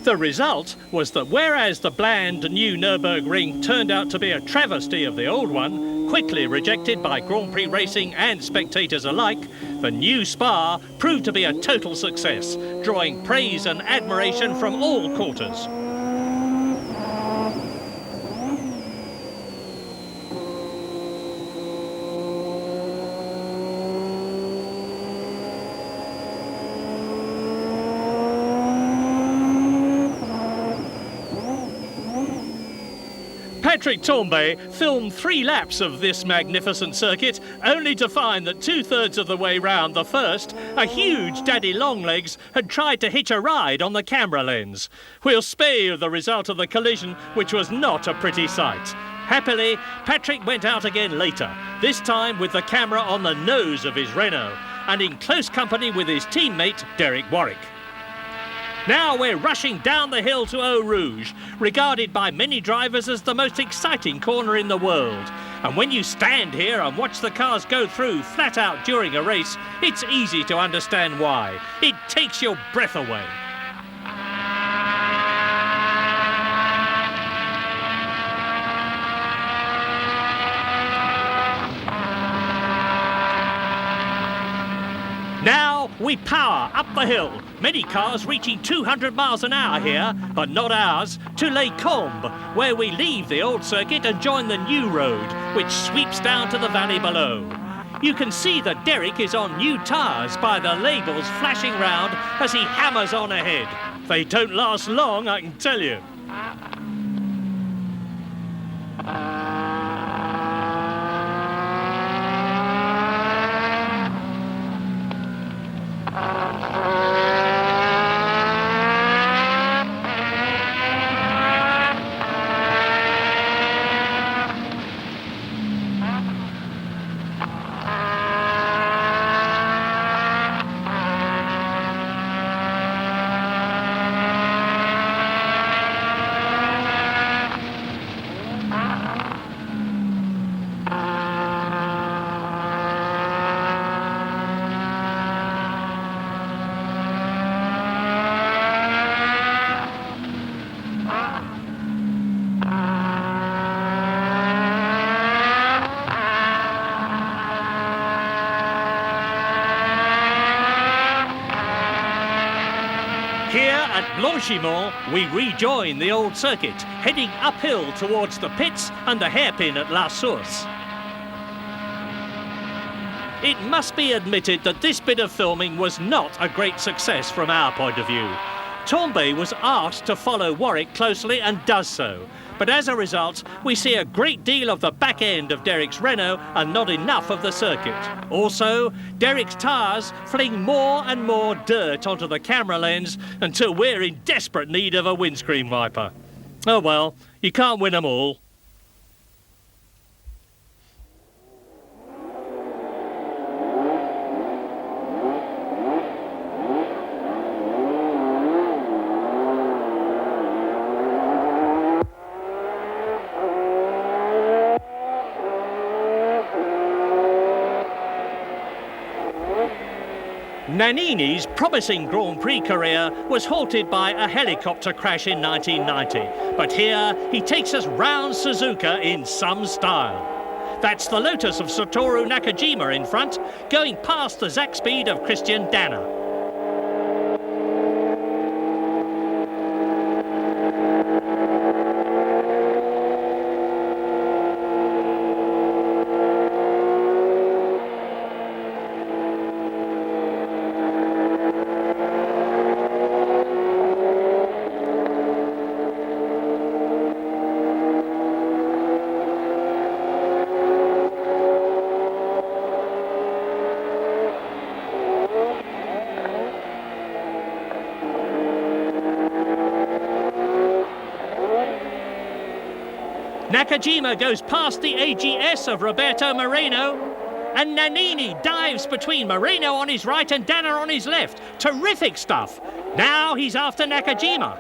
The result was that whereas the bland new Nürburgring turned out to be a travesty of the old one, quickly rejected by Grand Prix racing and spectators alike, the new Spa proved to be a total success, drawing praise and admiration from all quarters. Patrick Tambay filmed 3 laps of this magnificent circuit, only to find that 2/3 of the way round the first, a huge daddy longlegs had tried to hitch a ride on the camera lens. We'll spare you the result of the collision, which was not a pretty sight. Happily, Patrick went out again later, this time with the camera on the nose of his Renault, and in close company with his teammate, Derek Warwick. Now we're rushing down the hill to Eau Rouge, regarded by many drivers as the most exciting corner in the world. And when you stand here and watch the cars go through flat out during a race, it's easy to understand why. It takes your breath away. Now we power up the hill, many cars reaching 200 miles an hour here, but not ours, to Les Combes, where we leave the old circuit and join the new road, which sweeps down to the valley below. You can see that Derek is on new tyres by the labels flashing round as he hammers on ahead. They don't last long, I can tell you. at Blanchimont, we rejoin the old circuit, heading uphill towards the pits and the hairpin at La Source. It must be admitted that this bit of filming was not a great success from our point of view. Tambay was asked to follow Warwick closely and does so. But as a result, we see a great deal of the back end of Derrick's Renault and not enough of the circuit. Also, Derrick's tyres fling more and more dirt onto the camera lens until we're in desperate need of a windscreen wiper. Oh well, you can't win them all. Nannini's promising Grand Prix career was halted by a helicopter crash in 1990, but here he takes us round Suzuka in some style. That's the Lotus of Satoru Nakajima in front, going past the Zach speed of Christian Danner. Nakajima goes past the AGS of Roberto Moreno, and Nannini dives between Moreno on his right and Danner on his left. Terrific stuff. Now he's after Nakajima.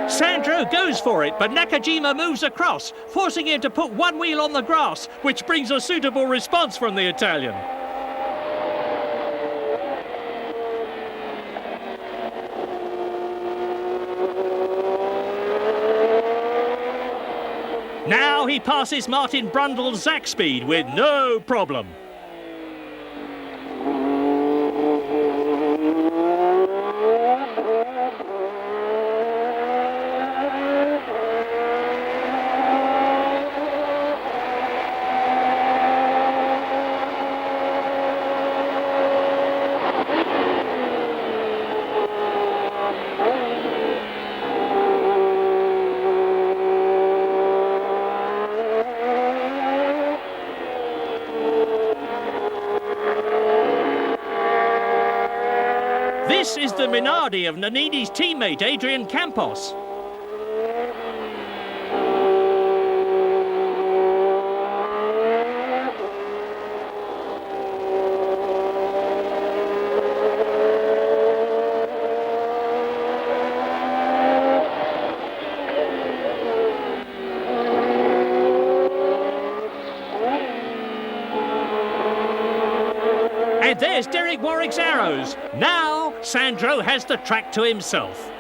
Sandro goes for it, but Nakajima moves across, forcing him to put one wheel on the grass, which brings a suitable response from the Italian. Now he passes Martin Brundle's Zach speed with no problem. This is the Minardi of Nannini's teammate Adrian Campos. And there's Derek Warwick's arrows. Now, Sandro has the track to himself.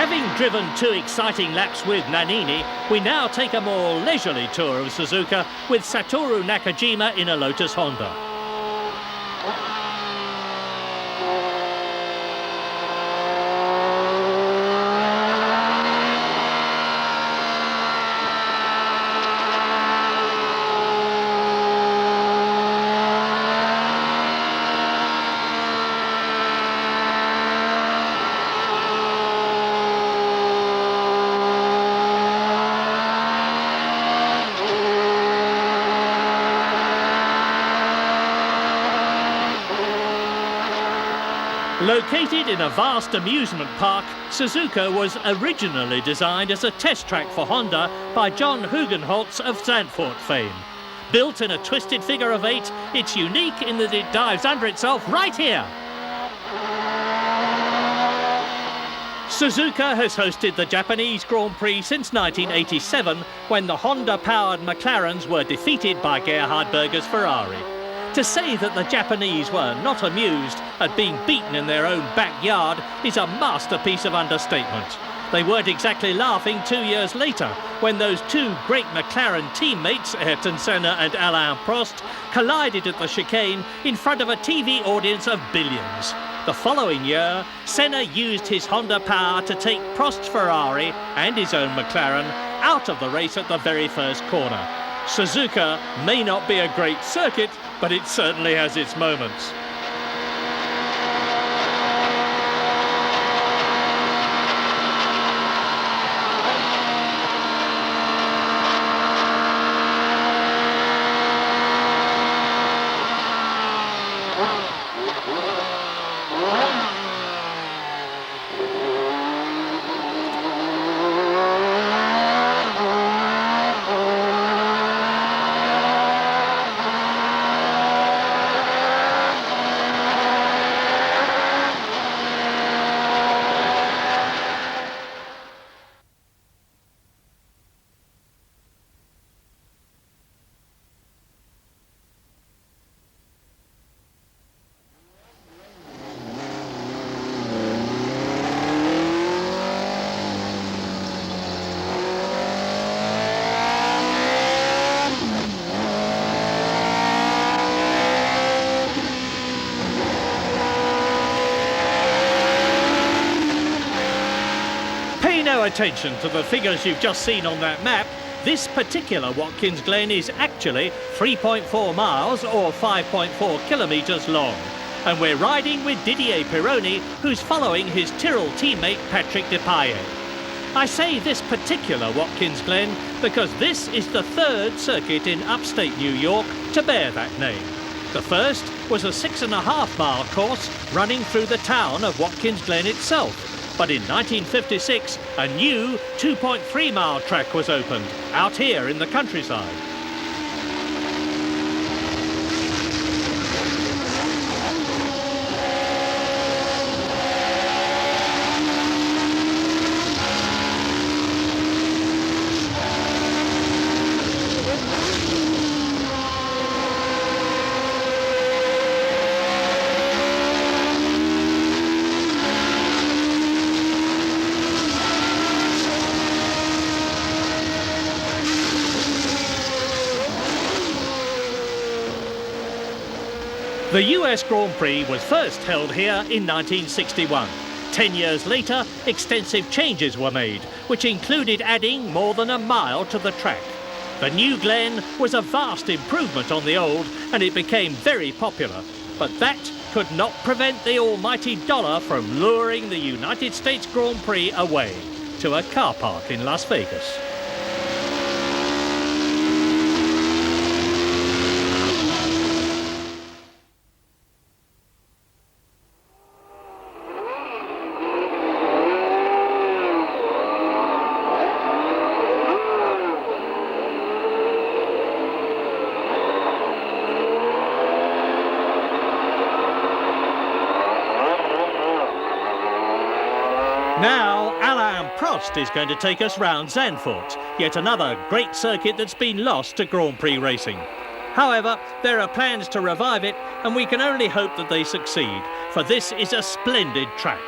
Having driven 2 exciting laps with Nannini, we now take a more leisurely tour of Suzuka with Satoru Nakajima in a Lotus Honda. Located in a vast amusement park, Suzuka was originally designed as a test track for Honda by John Hugenholtz of Zandvoort fame. Built in a twisted figure of 8, it's unique in that it dives under itself right here. Suzuka has hosted the Japanese Grand Prix since 1987, when the Honda-powered McLarens were defeated by Gerhard Berger's Ferrari. To say that the Japanese were not amused at being beaten in their own backyard is a masterpiece of understatement. They weren't exactly laughing 2 years later when those 2 great McLaren teammates, Ayrton Senna and Alain Prost, collided at the chicane in front of a TV audience of billions. The following year, Senna used his Honda power to take Prost's Ferrari and his own McLaren out of the race at the very first corner. Suzuka may not be a great circuit, but it certainly has its moments. Pay no attention to the figures you've just seen on that map. This particular Watkins Glen is actually 3.4 miles or 5.4 kilometres long. And we're riding with Didier Pironi, who's following his Tyrrell teammate Patrick Depailler. I say this particular Watkins Glen because this is the 3rd circuit in upstate New York to bear that name. The first was a 6.5-mile course running through the town of Watkins Glen itself. But in 1956, a new 2.3-mile track was opened, out here in the countryside. The US Grand Prix was first held here in 1961. 10 years later, extensive changes were made, which included adding more than a mile to the track. The new Glen was a vast improvement on the old, and it became very popular. But that could not prevent the almighty dollar from luring the United States Grand Prix away to a car park in Las Vegas. Now, Alain Prost is going to take us round Zandvoort, yet another great circuit that's been lost to Grand Prix racing. However, there are plans to revive it, and we can only hope that they succeed, for this is a splendid track.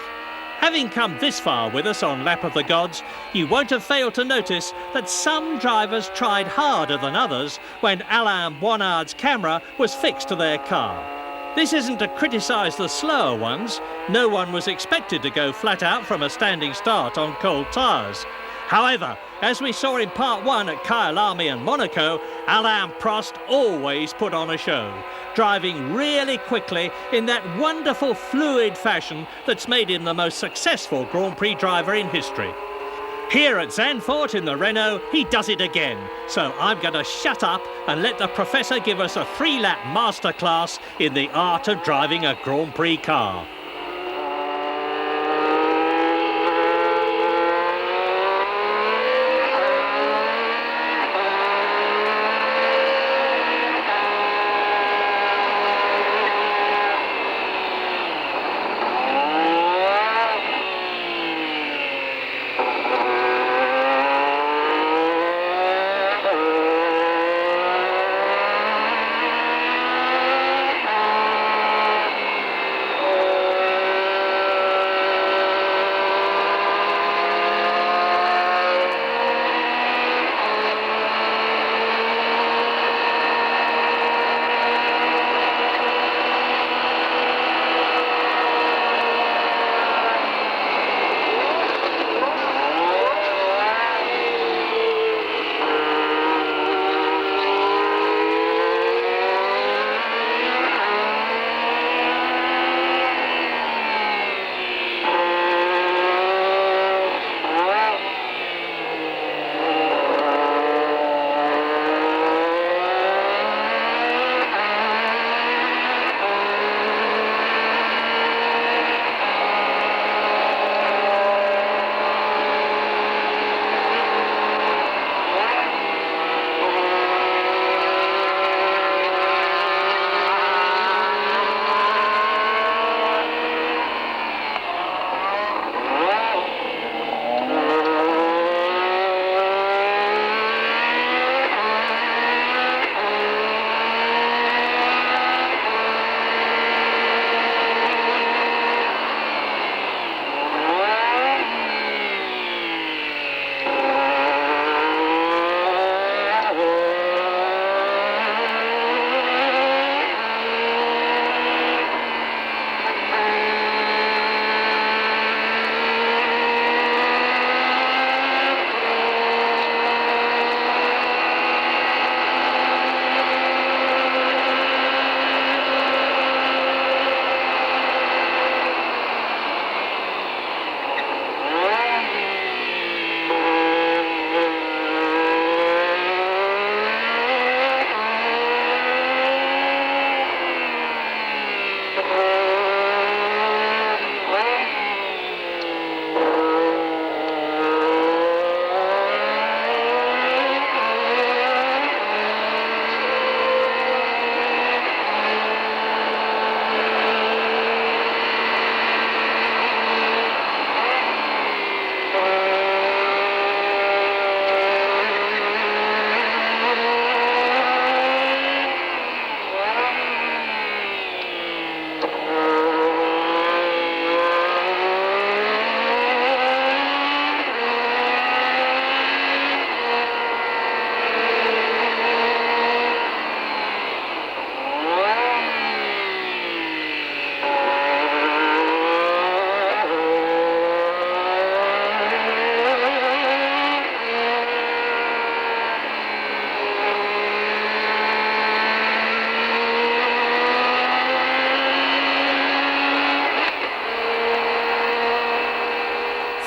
Having come this far with us on Lap of the Gods, you won't have failed to notice that some drivers tried harder than others when Alain Boinard's camera was fixed to their car. This isn't to criticise the slower ones. No one was expected to go flat out from a standing start on cold tyres. However, as we saw in part 1 at Kyalami and Monaco, Alain Prost always put on a show, driving really quickly in that wonderful fluid fashion that's made him the most successful Grand Prix driver in history. Here at Zandvoort in the Renault, he does it again. So I'm going to shut up and let the professor give us a 3-lap masterclass in the art of driving a Grand Prix car.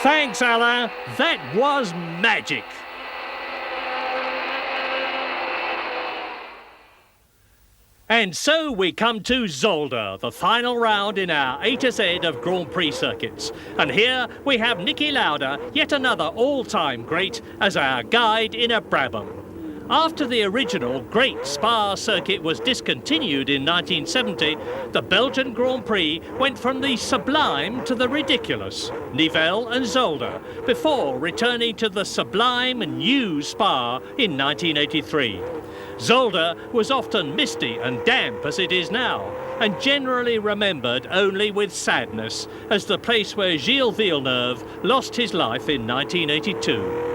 Thanks, Alain. That was magic. And so we come to Zolder, the final round in our A to Z of Grand Prix circuits. And here we have Niki Lauda, yet another all-time great, as our guide in a Brabham. After the original Great Spa circuit was discontinued in 1970, the Belgian Grand Prix went from the sublime to the ridiculous, Nivelles and Zolder, before returning to the sublime new Spa in 1983. Zolder was often misty and damp as it is now, and generally remembered only with sadness as the place where Gilles Villeneuve lost his life in 1982.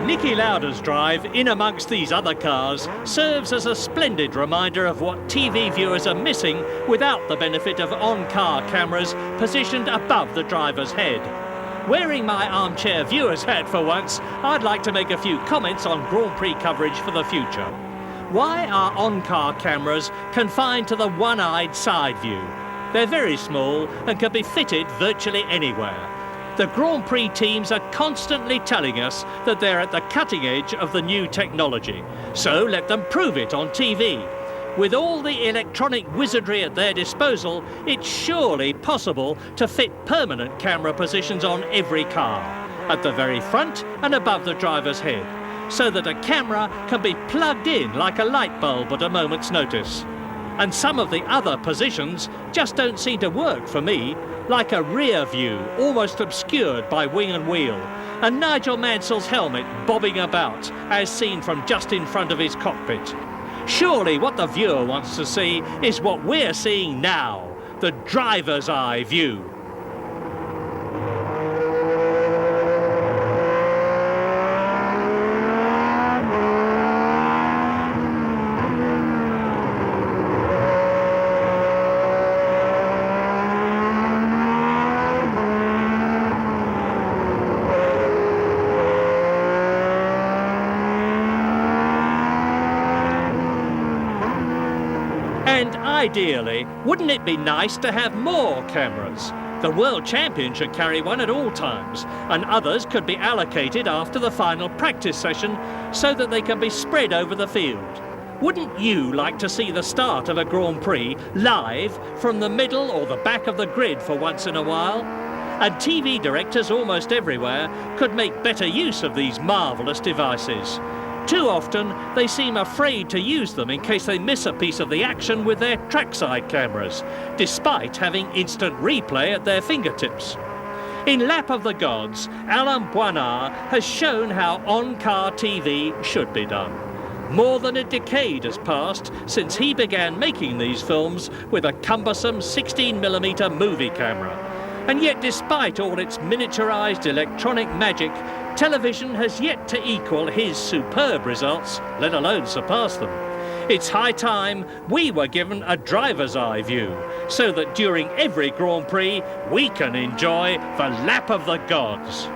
Niki Lauda's drive in amongst these other cars serves as a splendid reminder of what TV viewers are missing without the benefit of on-car cameras positioned above the driver's head. Wearing my armchair viewer's hat for once, I'd like to make a few comments on Grand Prix coverage for the future. Why are on-car cameras confined to the one-eyed side view? They're very small and can be fitted virtually anywhere. The Grand Prix teams are constantly telling us that they're at the cutting edge of the new technology, so let them prove it on TV. With all the electronic wizardry at their disposal, it's surely possible to fit permanent camera positions on every car, at the very front and above the driver's head, so that a camera can be plugged in like a light bulb at a moment's notice. And some of the other positions just don't seem to work for me, like a rear view almost obscured by wing and wheel, and Nigel Mansell's helmet bobbing about as seen from just in front of his cockpit. Surely what the viewer wants to see is what we're seeing now, the driver's eye view. And ideally, wouldn't it be nice to have more cameras? The World Champion should carry one at all times, and others could be allocated after the final practice session so that they can be spread over the field. Wouldn't you like to see the start of a Grand Prix live from the middle or the back of the grid for once in a while? And TV directors almost everywhere could make better use of these marvellous devices. Too often, they seem afraid to use them in case they miss a piece of the action with their trackside cameras, despite having instant replay at their fingertips. In Lap of the Gods, Alain Boinard has shown how on-car TV should be done. More than a decade has passed since he began making these films with a cumbersome 16mm movie camera. And yet, despite all its miniaturized electronic magic, television has yet to equal his superb results, let alone surpass them. It's high time we were given a driver's eye view, so that during every Grand Prix we can enjoy the Lap of the Gods.